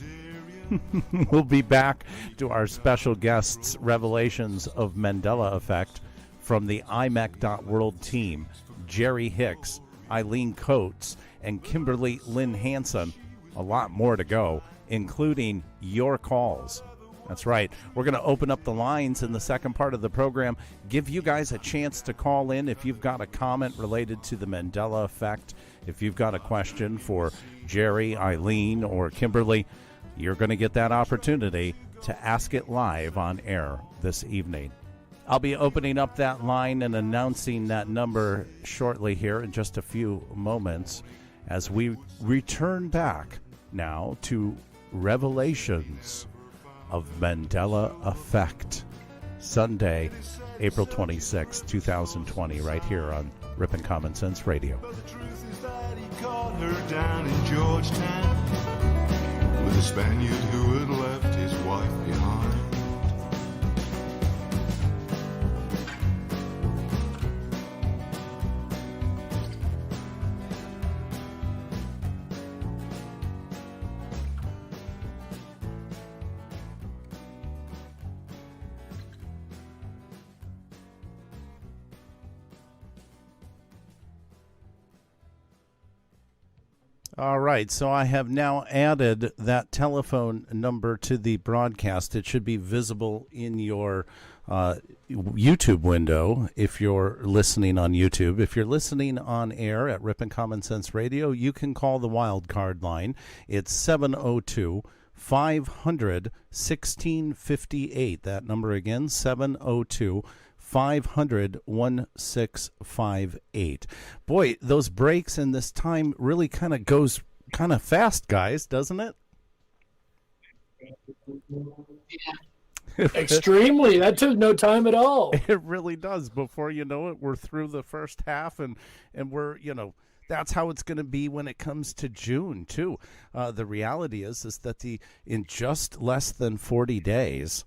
We'll be back to our special guests' revelations of Mandela effect from the IMEC.world team, Jerry Hicks, Eileen Coates, and Kimberly Lynn HANSON. A lot more to go, including your calls. That's right. We're going to open up the lines in the second part of the program, give you guys a chance to call in if you've got a comment related to the Mandela effect. If you've got a question for Jerry, Eileen, or Kimberly, you're going to get that opportunity to ask it live on air this evening. I'll be opening up that line and announcing that number shortly here in just a few moments as we return back now to Revelations of Mandela Effect, Sunday, April 26, 2020, right here on Ripon Common Sense Radio. But the truth is that he caught her down in Georgetown with a Spaniard who had left his wife behind. All right, so I have now added that telephone number to the broadcast. It should be visible in your YouTube window if you're listening on YouTube. If you're listening on air at Ripon Common Sense Radio, you can call the wild card line. It's 702-500-1658. That number again, 702-500-1658. Boy, those breaks and this time really kind of goes kind of fast, guys, doesn't it? Extremely. That took no time at all. It really does. Before you know it, we're through the first half, and we're, that's how it's going to be when it comes to June, too. The reality is that in just less than 40 days,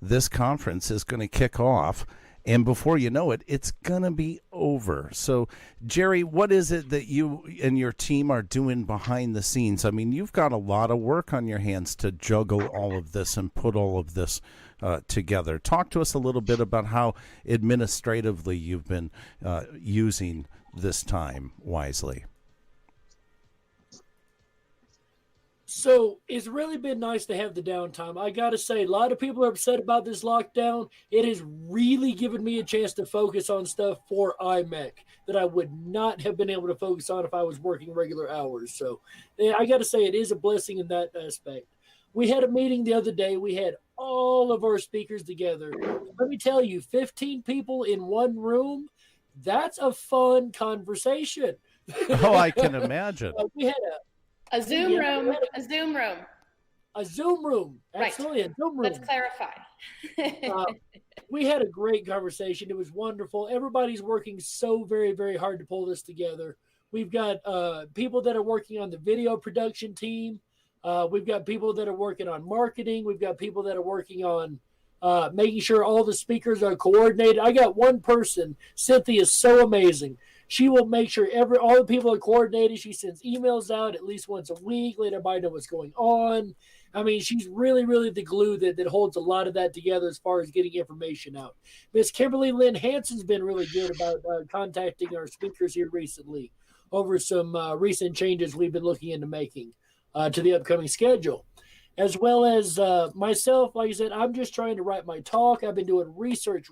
this conference is going to kick off. And before you know it, it's going to be over. So, Jerry, what is it that you and your team are doing behind the scenes? I mean, you've got a lot of work on your hands to juggle all of this and put all of this together. Talk to us a little bit about how administratively you've been using this time wisely. So it's really been nice to have the downtime. I got to say, a lot of people are upset about this lockdown. It has really given me a chance to focus on stuff for IMEC that I would not have been able to focus on if I was working regular hours. So I got to say, it is a blessing in that aspect. We had a meeting the other day. We had all of our speakers together. Let me tell you, 15 people in one room, that's a fun conversation. Oh, I can imagine. We had a Zoom room. A Zoom room. Absolutely, right. A Zoom room. Let's clarify. We had a great conversation. It was wonderful. Everybody's working so very, very hard to pull this together. We've got people that are working on the video production team. We've got people that are working on marketing. We've got people that are working on making sure all the speakers are coordinated. I got one person, Cynthia, is so amazing. She will make sure all the people are coordinated. She sends emails out at least once a week, let everybody know what's going on. I mean, she's really, really the glue that holds a lot of that together as far as getting information out. Miss Kimberly Lynn Hanson's been really good about contacting our speakers here recently over some recent changes we've been looking into making to the upcoming schedule. As well as myself, like I said, I'm just trying to write my talk. I've been doing research.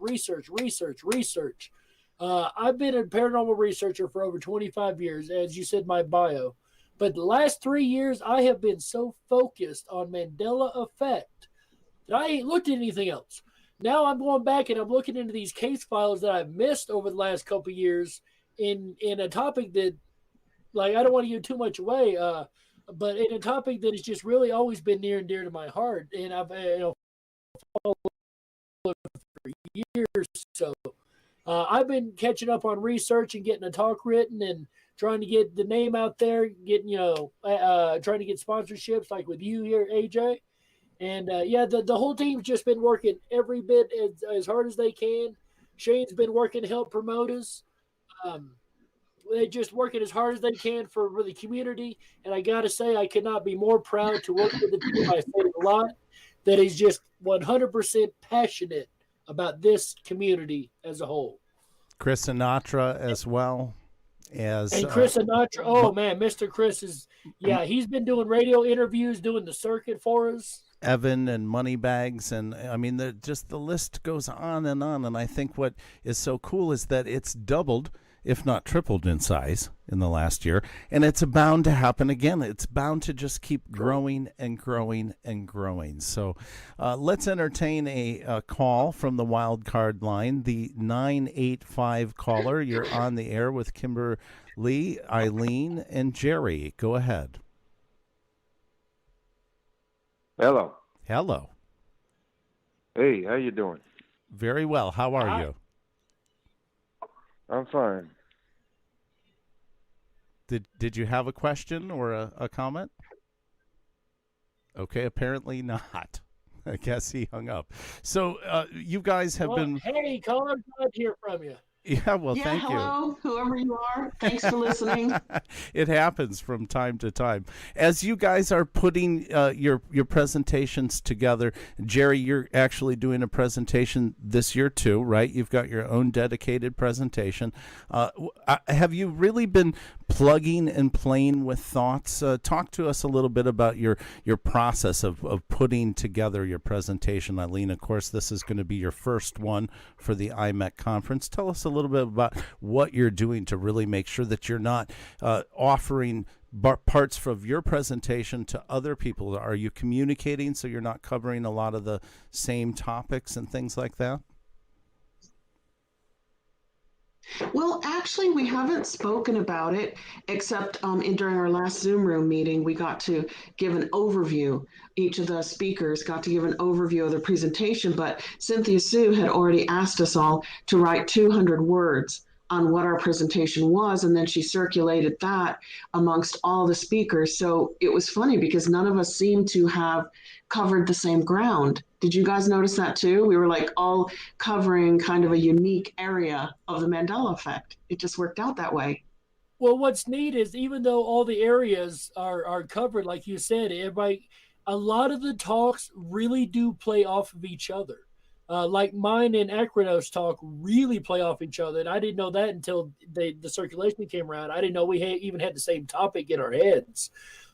I've been a paranormal researcher for over 25 years, as you said, my bio. But the last 3 years, I have been so focused on Mandela effect that I ain't looked at anything else. Now I'm going back and I'm looking into these case files that I've missed over the last couple of years in a topic that, like, I don't want to give too much away, but in a topic that has just really always been near and dear to my heart. And I've followed it for years. So I've been catching up on research and getting a talk written and trying to get the name out there, getting, trying to get sponsorships like with you here, AJ. And the whole team's just been working every bit as hard as they can. Shane's been working to help promote us. They're just working as hard as they can for the community. And I got to say, I could not be more proud to work with the team. I say a lot that is just 100% passionate about this community as a whole. Chris Sinatra as well. And Chris Sinatra, man, Mr. Chris is, he's been doing radio interviews, doing the circuit for us. Evan and Moneybags, and I mean, just the list goes on. And I think what is so cool is that it's doubled, if not tripled in size in the last year, and it's bound to happen again. It's bound to just keep growing and growing and growing. So let's entertain a call from the wild card line, the 985 caller. You're on the air with Kimberly, ILEEN, and Jerry. Go ahead. Hello. Hello. Hey, how you doing? Very well. How are you? I'm fine. Did you have a question or a comment? Okay, apparently not. I guess he hung up. So you guys have been... Hey, caller, glad to hear from you. Yeah, well, thank you. Hello, whoever you are. Thanks for listening. It happens from time to time. As you guys are putting your presentations together, Jerry, you're actually doing a presentation this year too, right? You've got your own dedicated presentation. Have you really been plugging and playing with thoughts? Talk to us a little bit about your process of putting together your presentation, ILEEN. Of course, this is going to be your first one for the IMEC conference. Tell us a little bit about what you're doing to really make sure that you're not offering parts of your presentation to other people. Are you communicating so you're not covering a lot of the same topics and things like that? Well, actually, we haven't spoken about it except during our last Zoom room meeting, we got to give an overview. Each of the speakers got to give an overview of the presentation, but Cynthia Sue had already asked us all to write 200 words on what our presentation was, and then she circulated that amongst all the speakers. So it was funny because none of us seemed to have covered the same ground. Did you guys notice that too? We were like all covering kind of a unique area of the Mandela effect. It just worked out that way. Well, what's neat is even though all the areas are covered, like you said, a lot of the talks really do play off of each other. Like mine and Acronos talk really play off each other. And I didn't know that until the circulation came around. I didn't know we even had the same topic in our heads.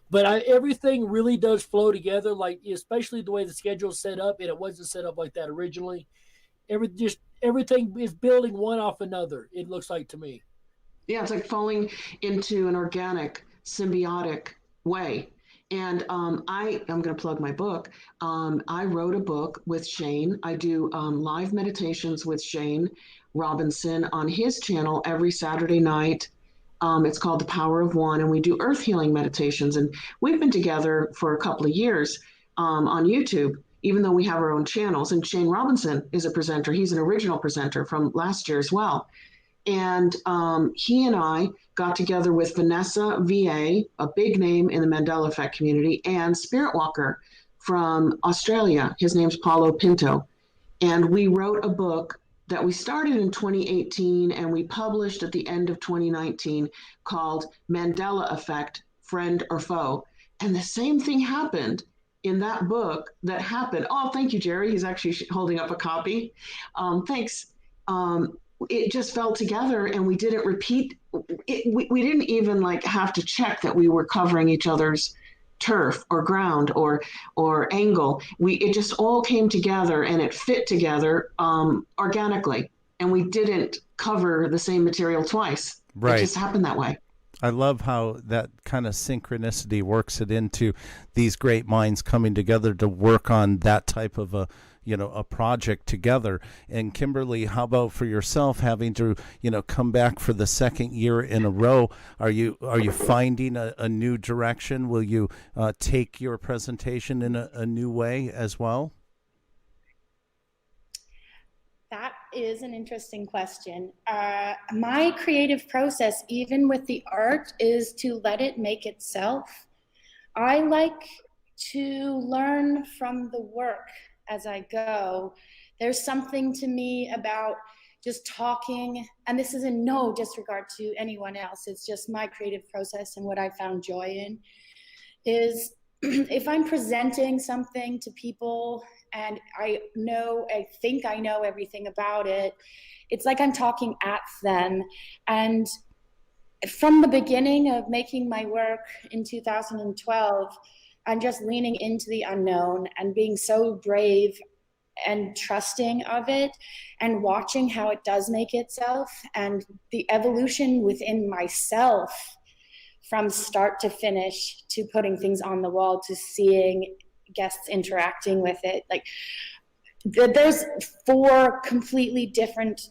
But everything really does flow together, like especially the way the schedule's set up, and it wasn't set up like that originally. Everything is building one off another, it looks like to me. Yeah, it's like falling into an organic, symbiotic way. And I'm going to plug my book. I wrote a book with Shane. I do live meditations with Shane Robinson on his channel every Saturday night. It's called The Power of One, and we do earth healing meditations. And we've been together for a couple of years on YouTube, even though we have our own channels. And Shane Robinson is a presenter. He's an original presenter from last year as well. And he and I got together with Vanessa VA, a big name in the Mandela Effect community, and Spirit Walker from Australia. His name's Paulo Pinto. And we wrote a book that we started in 2018 and we published at the end of 2019 called Mandela Effect, Friend or Foe. And the same thing happened in that book that happened. Oh, thank you, Jerry. He's actually holding up a copy. Thanks. It just fell together and we didn't repeat. We didn't even have to check that we were covering each other's turf or ground or angle. It just all came together and it fit together organically, and we didn't cover the same material twice. Right. It just happened that way. I love how that kind of synchronicity works it into these great minds coming together to work on that type of a project together. And Kimberly, how about for yourself, having to, come back for the second year in a row? Are you finding a new direction? Will you take your presentation in a new way as well? That is an interesting question. My creative process, even with the art, is to let it make itself. I like to learn from the work as I go. There's something to me about just talking, and this is in no disregard to anyone else, it's just my creative process and what I found joy in, is if I'm presenting something to people and I think I know everything about it, it's like I'm talking at them. And from the beginning of making my work in 2012, and just leaning into the unknown and being so brave and trusting of it and watching how it does make itself and the evolution within myself from start to finish, to putting things on the wall, to seeing guests interacting with it. Like there's 4 completely different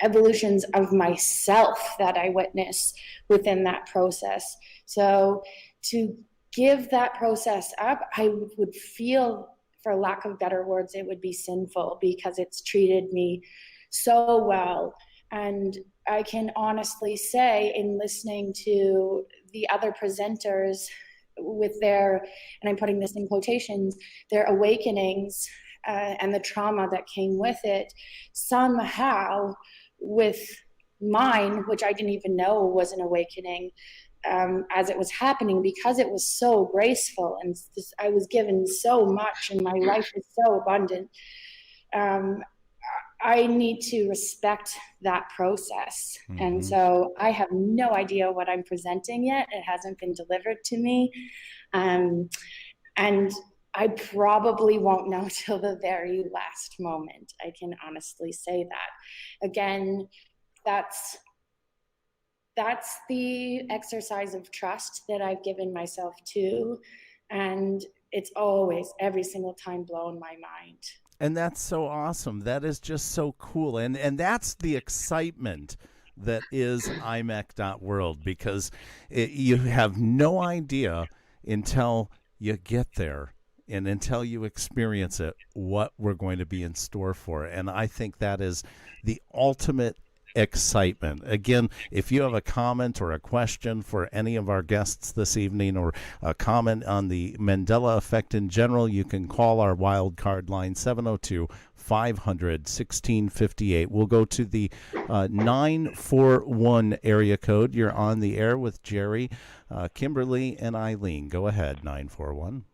evolutions of myself that I witness within that process. So to give that process up, I would feel, for lack of better words, it would be sinful, because it's treated me so well. And I can honestly say, in listening to the other presenters with their, and I'm putting this in quotations, their awakenings and the trauma that came with it, somehow with mine, which I didn't even know was an awakening, as it was happening, because it was so graceful and I was given so much and my life is so abundant. I need to respect that process. Mm-hmm. And so I have no idea what I'm presenting yet. It hasn't been delivered to me. And I probably won't know till the very last moment. I can honestly say that. Again, that's the exercise of trust that I've given myself to. And it's always, every single time, blown my mind. And that's so awesome. That is just so cool. And that's the excitement that is IMEC.world, because you have no idea until you get there and until you experience it what we're going to be in store for. And I think that is the ultimate excitement. Again, if you have a comment or a question for any of our guests this evening, or a comment on the Mandela effect in general, you can call our wild card line 702-500-1658. We'll go to the 941 area code. You're on the air with Jerry, Kimberly, and Eileen. Go ahead, 941.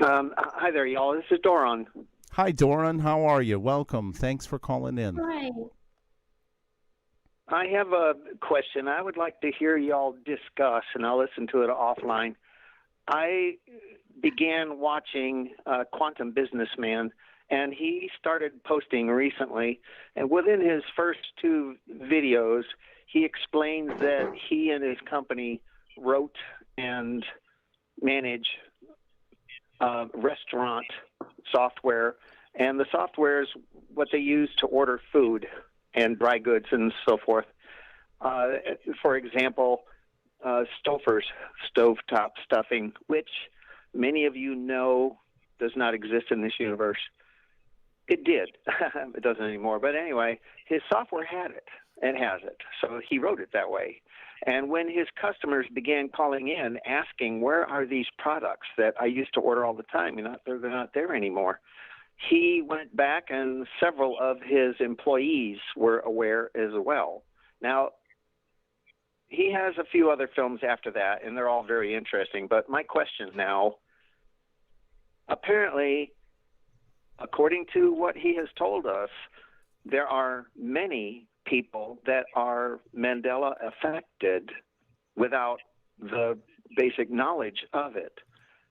Hi there, y'all. This is Doron. Hi, Doran. How are you? Welcome. Thanks for calling in. Hi. I have a question I would like to hear y'all discuss, and I'll listen to it offline. I began watching Quantum Businessman, and he started posting recently. And within his first 2 videos, he explains that he and his company wrote and manage restaurant software, and the software is what they use to order food and dry goods and so forth. For example, Stouffer's stovetop stuffing, which many of you know does not exist in this universe. It did. It doesn't anymore. But anyway, his software had it and has it, so he wrote it that way. And when his customers began calling in asking, where are these products that I used to order all the time? They're not there anymore. He went back, and several of his employees were aware as well. Now, he has a few other films after that, and they're all very interesting. But my question now, apparently, according to what he has told us, there are many people that are Mandela affected without the basic knowledge of it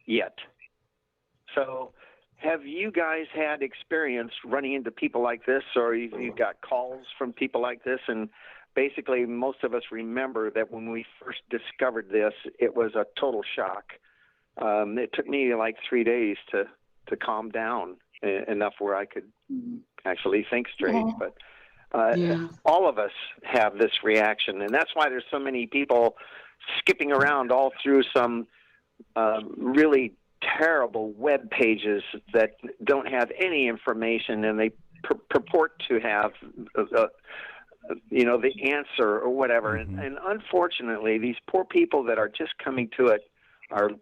yet. So have you guys had experience running into people like this, or you've got calls from people like this? And basically most of us remember that when we first discovered this, it was a total shock. It took me like 3 days to calm down enough where I could actually think straight. Yeah. But all of us have this reaction, and that's why there's so many people skipping around all through some really terrible web pages that don't have any information, and they purport to have the answer or whatever. Mm-hmm. And unfortunately, these poor people that are just coming to it are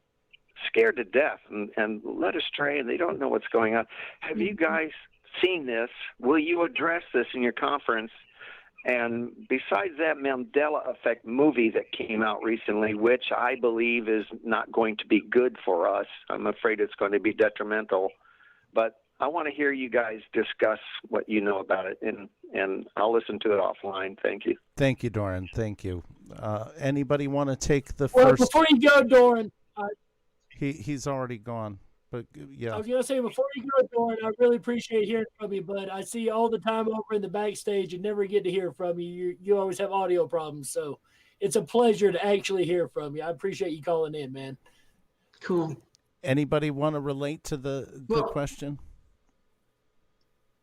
scared to death and led astray, and they don't know what's going on. Have you guys seen this? Will you address this in your conference? And besides that Mandela Effect movie that came out recently, which I believe is not going to be good for us, I'm afraid it's going to be detrimental, but I want to hear you guys discuss what you know about it, and I'll listen to it offline. Thank you. Thank you, Doran. Thank you. Anybody want to take the first? Before you go, Doran, He's already gone. But yeah. I was going to say, before you go, Doran, I really appreciate hearing from you, but I see you all the time over in the backstage and never get to hear from you. You always have audio problems, so it's a pleasure to actually hear from you. I appreciate you calling in, man. Cool. Anybody want to relate to the question?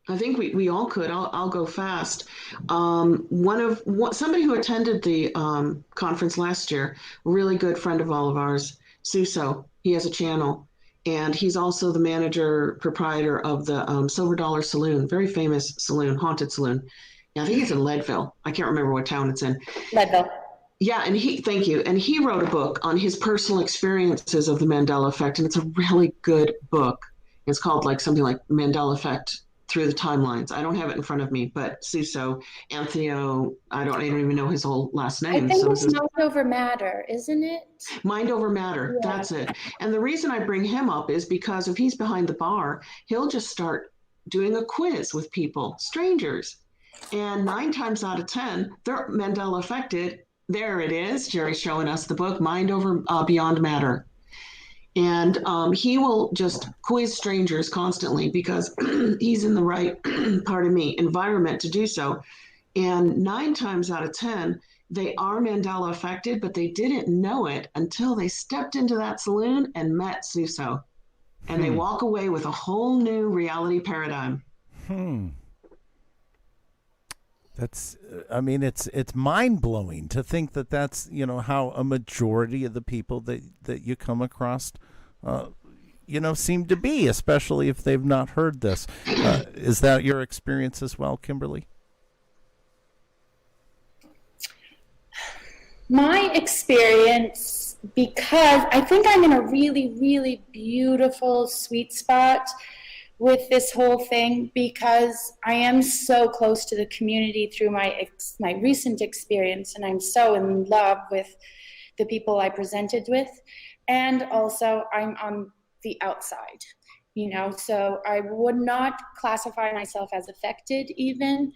I think we all could. I'll go fast. Somebody who attended the conference last year, a really good friend of all of ours, Suso. He has a channel, and he's also the proprietor of the Silver Dollar Saloon, very famous saloon, haunted saloon. Yeah, I think it's in Leadville. I can't remember what town it's in. Leadville. Yeah, and thank you. And he wrote a book on his personal experiences of the Mandela effect, and it's a really good book. It's called something like Mandela Effect Through the Timelines. I don't have it in front of me, but Suso, Antheo, I don't even know his whole last name. I think it's Mind Over Matter, isn't it? Mind Over Matter, yeah. That's it. And the reason I bring him up is because if he's behind the bar, he'll just start doing a quiz with people, strangers. And 9 times out of 10, they're Mandela affected. There it is. Jerry's showing us the book, Mind Over Beyond Matter. And he will just quiz strangers constantly because he's in the right, environment to do so. And 9 times out of 10, they are Mandela affected, but they didn't know it until they stepped into that saloon and met Suso. And they walk away with a whole new reality paradigm. That's, it's mind-blowing to think that that's, how a majority of the people that you come across, seem to be, especially if they've not heard this. Is that your experience as well, Kimberly? My experience, because I think I'm in a really, really beautiful sweet spot with this whole thing, because I am so close to the community through my recent experience, and I'm so in love with the people I presented with, and also I'm on the outside, so I would not classify myself as affected even,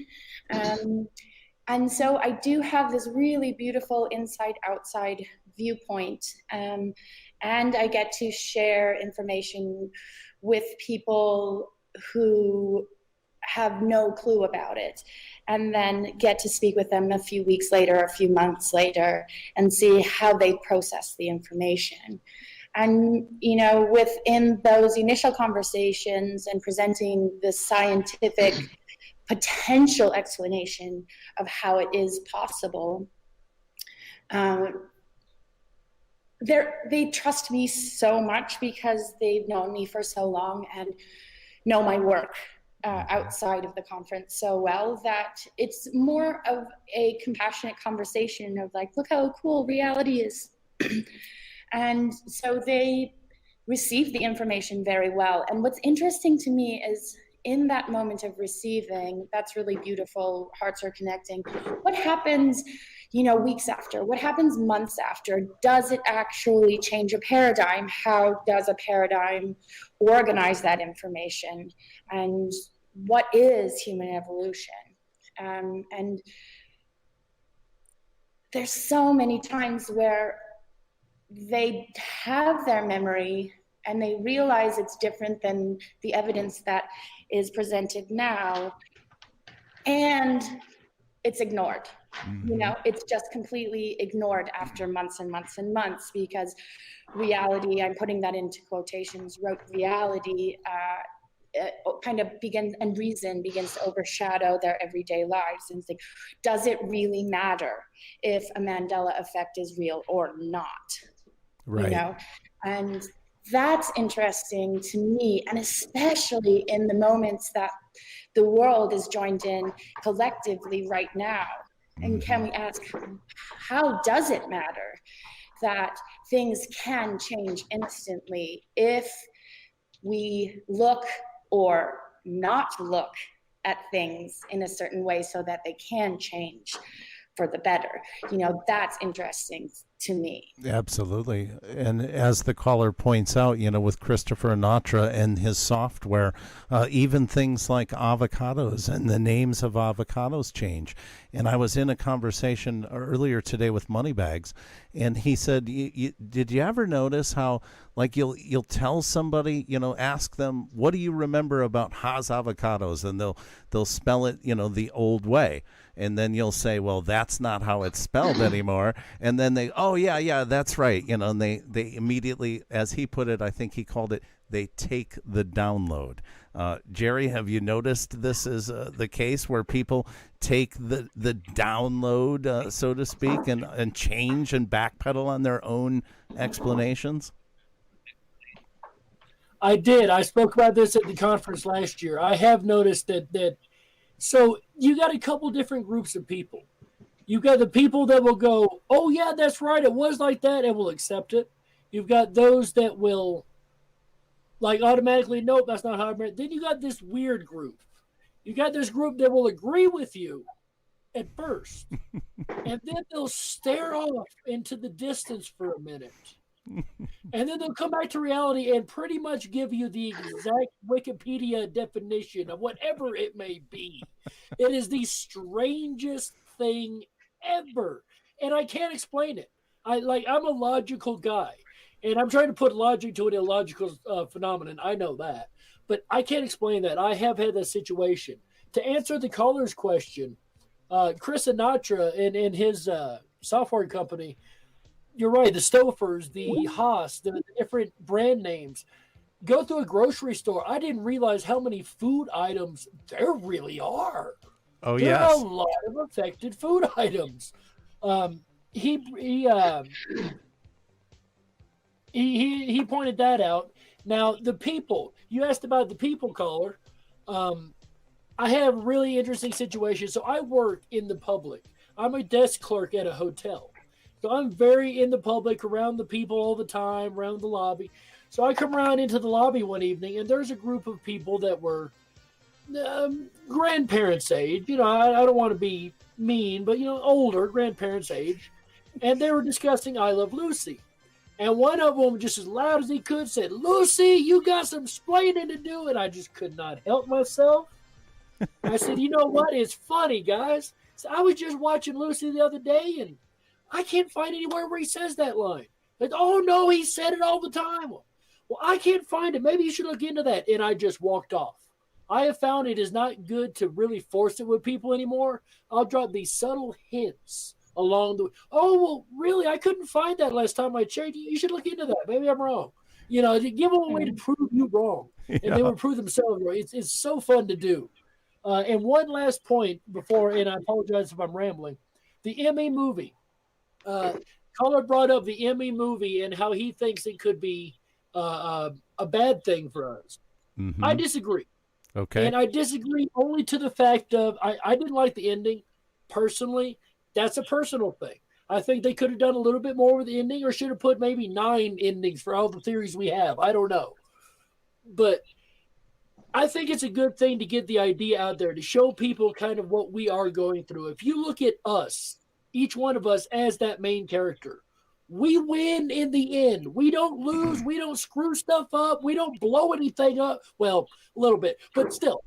and so I do have this really beautiful inside-outside viewpoint, and I get to share information with people who have no clue about it, and then get to speak with them a few weeks later, a few months later, and see how they process the information. And, within those initial conversations and presenting the scientific potential explanation of how it is possible, they trust me so much because they've known me for so long and know my work outside of the conference so well, that it's more of a compassionate conversation of look how cool reality is. And so they receive the information very well. And what's interesting to me is in that moment of receiving, that's really beautiful, hearts are connecting. What happens weeks after? What happens months after? Does it actually change a paradigm? How does a paradigm organize that information? And what is human evolution? And there's so many times where they have their memory and they realize it's different than the evidence that is presented now, and it's ignored. It's just completely ignored after months and months and months, because reality, I'm putting that into quotations, reality kind of begins, and reason begins to overshadow their everyday lives. And think, does it really matter if a Mandela effect is real or not? Right. And that's interesting to me, and especially in the moments that the world is joined in collectively right now. And can we ask, how does it matter that things can change instantly if we look or not look at things in a certain way so that they can change for the better? That's interesting to me. Absolutely. And as the caller points out, with Christopher Natra and his software, even things like avocados and the names of avocados change. And I was in a conversation earlier today with Moneybags, and he said, did you ever notice how Like you'll tell somebody, ask them, what do you remember about Haas avocados? And they'll spell it, the old way. And then you'll say, well, that's not how it's spelled anymore. And then oh, yeah, that's right. And they immediately, as he put it, I think he called it, they take the download. Jerry, have you noticed this is the case where people take the download, so to speak, and change and backpedal on their own explanations? I did. I spoke about this at the conference last year. I have noticed that. So you got a couple different groups of people. You've got the people that will go, oh, yeah, that's right, it was like that, and will accept it. You've got those that will, automatically, nope, that's not how I meant. Then you got this weird group. You got this group that will agree with you at first, and then they'll stare off into the distance for a minute. And then they'll come back to reality and pretty much give you the exact Wikipedia definition of whatever it may be. It is the strangest thing ever. And I can't explain it. I'm a logical guy. And I'm trying to put logic to an illogical phenomenon. I know that. But I can't explain that. I have had that situation. To answer the caller's question, Chris Sinatra and his software company, you're right, the Stofers, the Haas, the different brand names. Go through a grocery store. I didn't realize how many food items there really are. Oh, there yes. are a lot of affected food items. He pointed that out. Now, the people. You asked about the people, caller. I have a really interesting situation. So I work in the public. I'm a desk clerk at a hotel. So I'm very in the public, around the people all the time, around the lobby. So I come around into the lobby one evening, and there's a group of people that were grandparents' age. I don't want to be mean, but, older, grandparents' age. And they were discussing I Love Lucy. And one of them, just as loud as he could, said, Lucy, you got some explaining to do. And I just could not help myself. I said, you know what? It's funny, guys. So I was just watching Lucy the other day, and I can't find anywhere where he says that line. Like, oh, no, he said it all the time. Well, I can't find it. Maybe you should look into that. And I just walked off. I have found it is not good to really force it with people anymore. I'll drop these subtle hints along the way. Oh, well, really? I couldn't find that last time I checked. You should look into that. Maybe I'm wrong. Give them a way to prove you wrong. And they will prove themselves wrong. It's so fun to do. And one last point before, and I apologize if I'm rambling. The ME movie. Caller brought up the ME movie and how he thinks it could be a bad thing for us. Mm-hmm. I disagree. Okay. And I disagree only to the fact of I didn't like the ending personally. That's a personal thing. I think they could have done a little bit more with the ending, or should have put maybe 9 endings for all the theories we have. I don't know. But I think it's a good thing to get the idea out there, to show people kind of what we are going through. If you look at us, each one of us as that main character, we win in the end. We don't lose. We don't screw stuff up. We don't blow anything up. Well, a little bit, but still,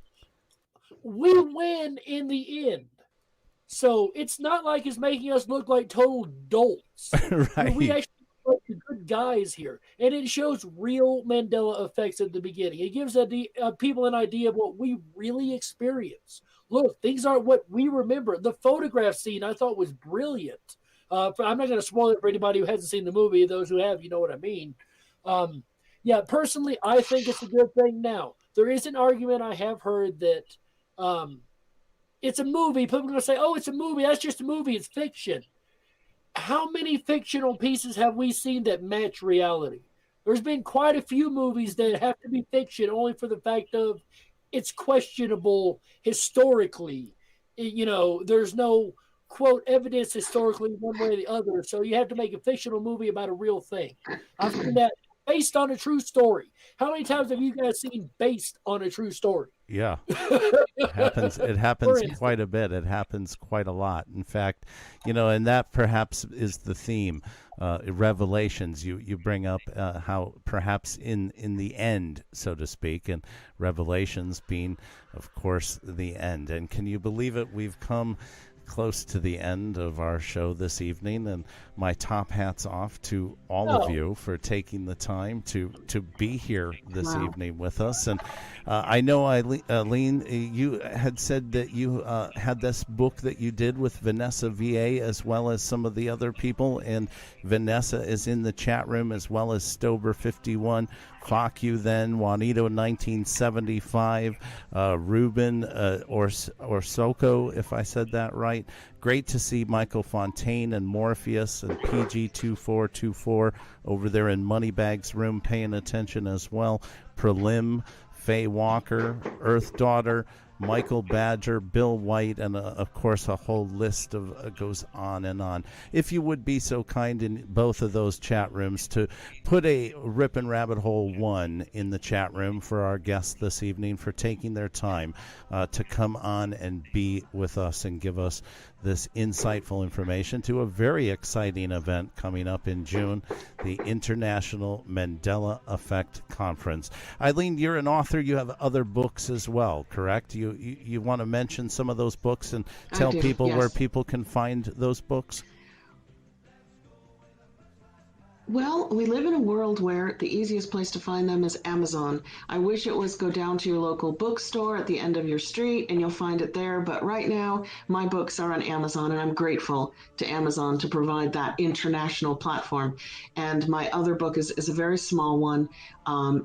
we win in the end. So it's not like it's making us look like total dolts. Right. We actually look like good guys here. And it shows real Mandela effects at the beginning. It gives people an idea of what we really experience. Look, things aren't what we remember. The photograph scene I thought was brilliant. I'm not going to spoil it for anybody who hasn't seen the movie. Those who have, you know what I mean. Yeah, personally, I think it's a good thing now. There is an argument I have heard that it's a movie. People are going to say, oh, it's a movie. That's just a movie. It's fiction. How many fictional pieces have we seen that match reality? There's been quite a few movies that have to be fiction only for the fact of it's questionable historically. There's no, quote, evidence historically one way or the other. So you have to make a fictional movie about a real thing. I've seen that based on a true story. How many times have you guys seen based on a true story? Yeah. It happens quite a bit. It happens quite a lot. In fact, and that perhaps is the theme. Revelations, you bring up how perhaps in the end, so to speak, and Revelations being, of course, the end. And can you believe it? We've come close to the end of our show this evening, and my top hat's off to all of you for taking the time to be here this evening with us. And I know, Eileen, you had said that you had this book that you did with Vanessa VA as well as some of the other people, and Vanessa is in the chat room as well as Stober 51, Fuck You Then, Juanito 1975, Ruben Orsoko, if I said that right. Great to see Michael Fontaine and Morpheus and PG2424 over there in Moneybags room paying attention as well. Prelim, Faye Walker, Earth Daughter, Michael Badger, Bill White, and of course a whole list of goes on and on. If you would be so kind in both of those chat rooms to put a Ripon Rabbit Hole 1 in the chat room for our guests this evening for taking their time to come on and be with us and give us this insightful information to a very exciting event coming up in June, the International Mandela Effect Conference. Eileen, you're an author. You have other books as well, correct? You want to mention some of those books and tell people where people can find those books? Well, we live in a world where the easiest place to find them is Amazon. I wish it was go down to your local bookstore at the end of your street and you'll find it there. But right now, my books are on Amazon, and I'm grateful to Amazon to provide that international platform. And my other book is a very small one.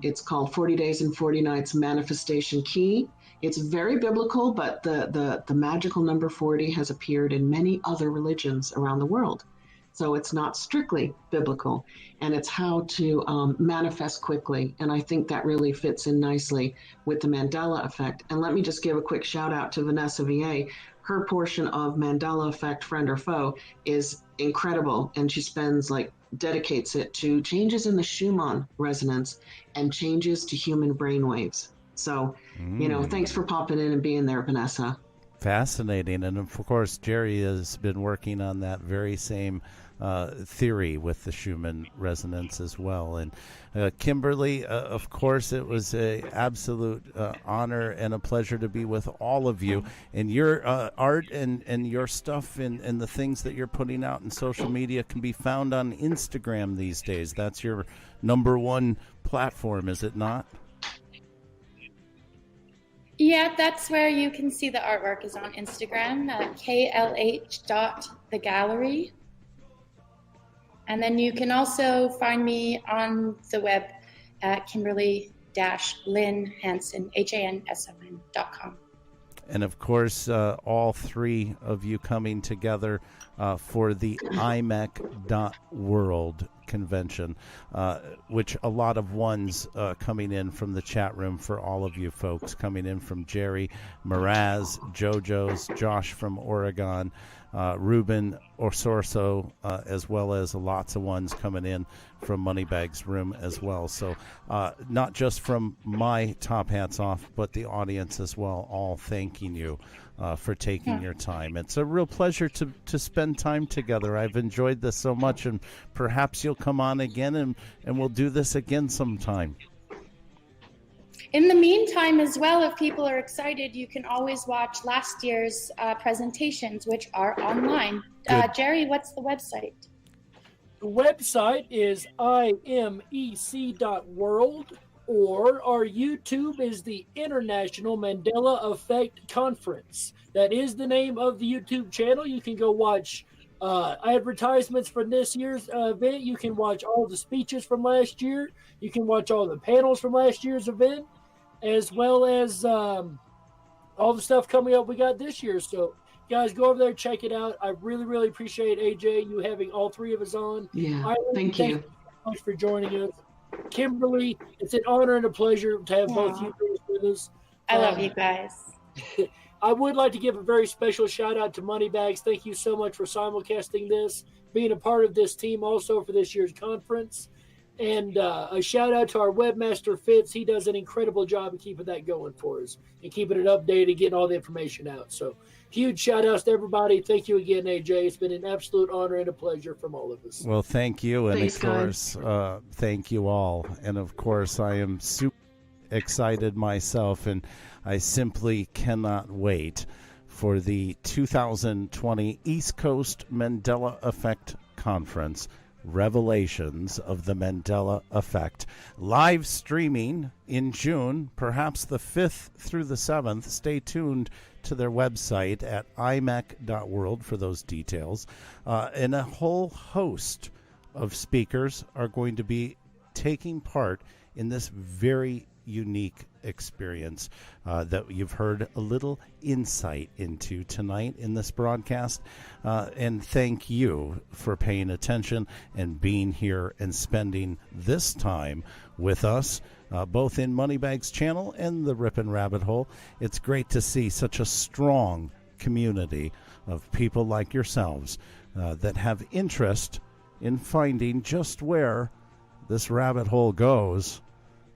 It's called 40 Days and 40 Nights Manifestation Key. It's very biblical, but the magical number 40 has appeared in many other religions around the world. So it's not strictly biblical, and it's how to manifest quickly. And I think that really fits in nicely with the Mandela effect. And let me just give a quick shout out to Vanessa VA. Her portion of Mandela effect, friend or foe, is incredible. And she dedicates it to changes in the Schmiemann resonance and changes to human brainwaves. So, thanks for popping in and being there, Vanessa. Fascinating. And of course, Jerry has been working on that very same theory with the Schumann resonance as well. And Kimberly, of course, it was an absolute honor and a pleasure to be with all of you. And your art and your stuff and the things that you're putting out in social media can be found on Instagram these days. That's your number one platform, is it not? Yeah, that's where you can see the artwork is on Instagram, klh.thegallery. And then you can also find me on the web at KIMBERLY-LYNN HANSON, HANSON.com. And of course, all three of you coming together for the IMEC.world convention, which a lot of ones coming in from the chat room for all of you folks, coming in from Jerry, Miraz, JoJo's, Josh from Oregon, Ruben Orsorso, as well as lots of ones coming in from Moneybags Room as well. So not just from my top hats off, but the audience as well, all thanking you for taking your time. It's a real pleasure to spend time together. I've enjoyed this so much, and perhaps you'll come on again and we'll do this again sometime. In the meantime as well, if people are excited, you can always watch last year's presentations, which are online. Jerry, what's the website? The website is IMEC.world, or our YouTube is the International Mandela Effect Conference. That is the name of the YouTube channel. You can go watch advertisements for this year's event. You can watch all the speeches from last year. You can watch all the panels from last year's event, as well as all the stuff coming up we got this year. So, guys, go over there, check it out. I really, really appreciate, AJ, you having all three of us on. Yeah, thank you so much for joining us. Kimberly, it's an honor and a pleasure to have both you with us. I love you guys. I would like to give a very special shout out to Moneybags. Thank you so much for simulcasting this, being a part of this team also for this year's conference. And a shout out to our webmaster, Fitz. He does an incredible job of keeping that going for us and keeping it updated, getting all the information out. So huge shout outs to everybody. Thank you again, AJ. It's been an absolute honor and a pleasure from all of us. Well, thank you. And of course, thank you all. And of course, I am super excited myself, and I simply cannot wait for the 2020 East Coast Mandela Effect Conference, Revelations of the Mandela Effect. Live streaming in June, perhaps the 5th through the 7th. Stay tuned to their website at IMEC.world for those details. And a whole host of speakers are going to be taking part in this very unique experience that you've heard a little insight into tonight in this broadcast. And thank you for paying attention and being here and spending this time with us, both in Moneybags channel and the Ripon Rabbit Hole. It's great to see such a strong community of people like yourselves that have interest in finding just where this rabbit hole goes,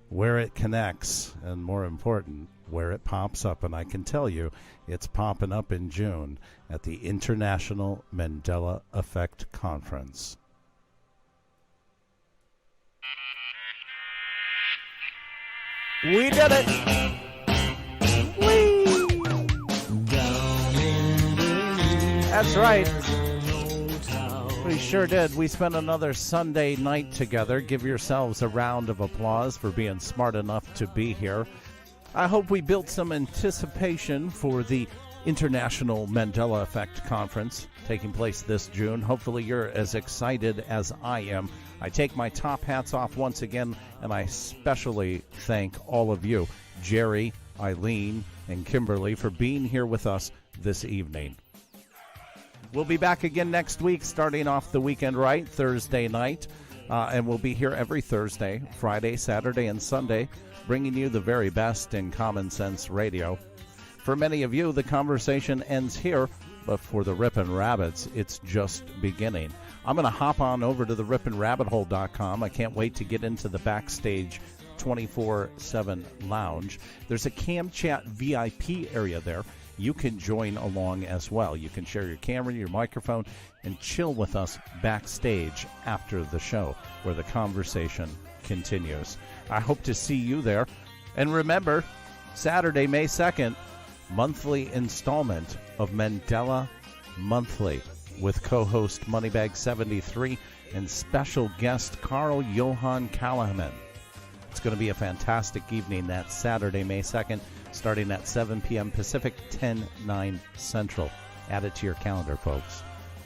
where it connects, and more important, where it pops up. And I can tell you, it's popping up in June at the International Mandela Effect Conference. We did it! Whee! That's right. We sure did. We spent another Sunday night together. Give yourselves a round of applause for being smart enough to be here. I hope we built some anticipation for the International Mandela Effect Conference taking place this June. Hopefully you're as excited as I am. I take my top hats off once again, and I especially thank all of you, Jerry, EILEEN, and Kimberly, for being here with us this evening. We'll be back again next week, starting off the weekend right, Thursday night. And we'll be here every Thursday, Friday, Saturday, and Sunday, bringing you the very best in common sense radio. For many of you, the conversation ends here, but for the Ripon Rabbits, it's just beginning. I'm going to hop on over to the RiponRabbitHole.com. I can't wait to get into the Backstage 24/7 lounge. There's a Cam Chat VIP area there. You can join along as well. You can share your camera, your microphone, and chill with us backstage after the show, where the conversation continues. I hope to see you there. And remember, Saturday, May 2nd, monthly installment of Mandela Monthly with co-host Moneybag73 and special guest Carl Johan Callahan. It's going to be a fantastic evening that Saturday, May 2nd, starting at 7 p.m. Pacific, 10/9 Central. Add it to your calendar, folks.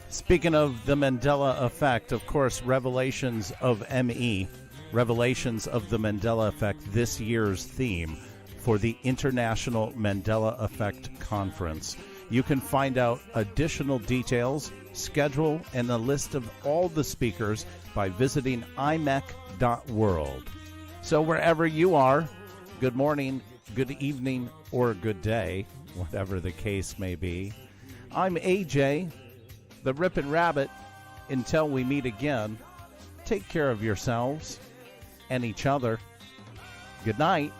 Speaking of the Mandela Effect, of course, Revelations of ME, Revelations of the Mandela Effect, this year's theme for the International Mandela Effect Conference. You can find out additional details, schedule, and a list of all the speakers by visiting IMEC.world. So wherever you are, good morning, good evening, or good day, whatever the case may be. I'm AJ, the Ripon Rabbit. Until we meet again, take care of yourselves and each other. Good night.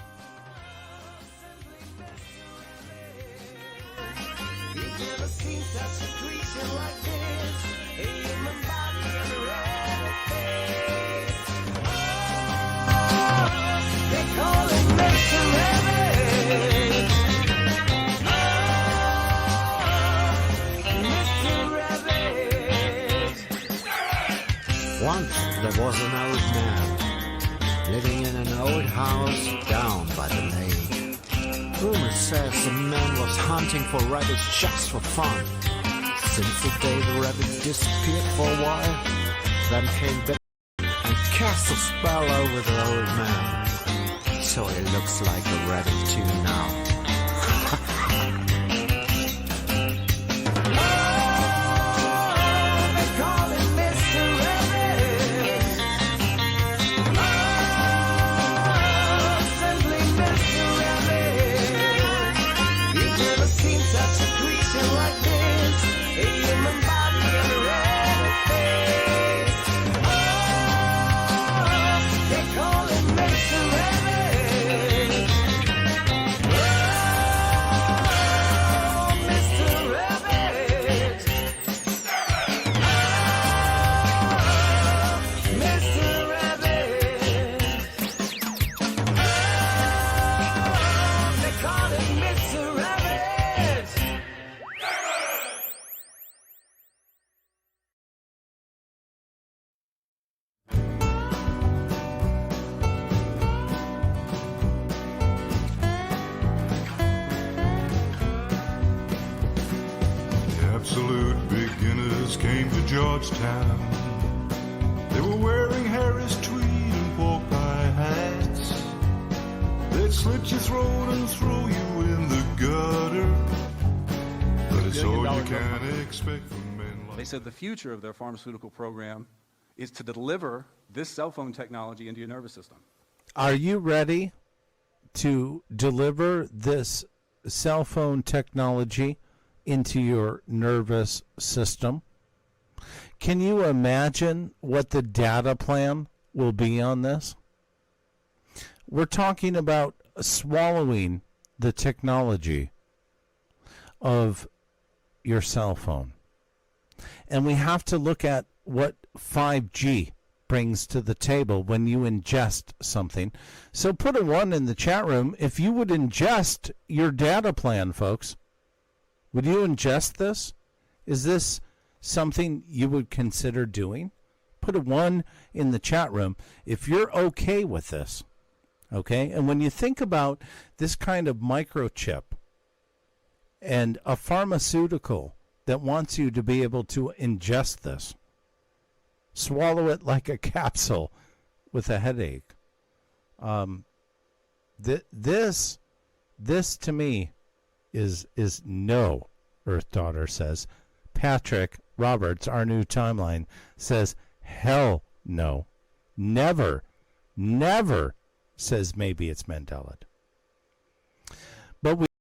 Once there was an old man living in an old house down by the lake. Rumor says the man was hunting for rabbits just for fun. Since the day the rabbit disappeared for a while, then came back and cast a spell over the old man. So he looks like a rabbit too now. They call him Mr. Rabbit. Georgetown. They were wearing Harris tweed and pork pie hats. They'd slit your throat and throw you in the gutter. But it's all you can expect from men like. They said the future of their pharmaceutical program is to deliver this cell phone technology into your nervous system. Are you ready to deliver this cell phone technology into your nervous system? Can you imagine what the data plan will be on this? We're talking about swallowing the technology of your cell phone. And we have to look at what 5G brings to the table when you ingest something. So put a 1 in the chat room if you would ingest your data plan, folks. Would you ingest this? Is this something you would consider doing? Put a 1 in the chat room if you're okay with this. Okay? And when you think about this kind of microchip and a pharmaceutical that wants you to be able to ingest this, swallow it like a capsule with a headache. This to me is no, Earth Daughter says. Patrick Roberts, our new timeline, says hell no. Never says maybe it's Mandela. But we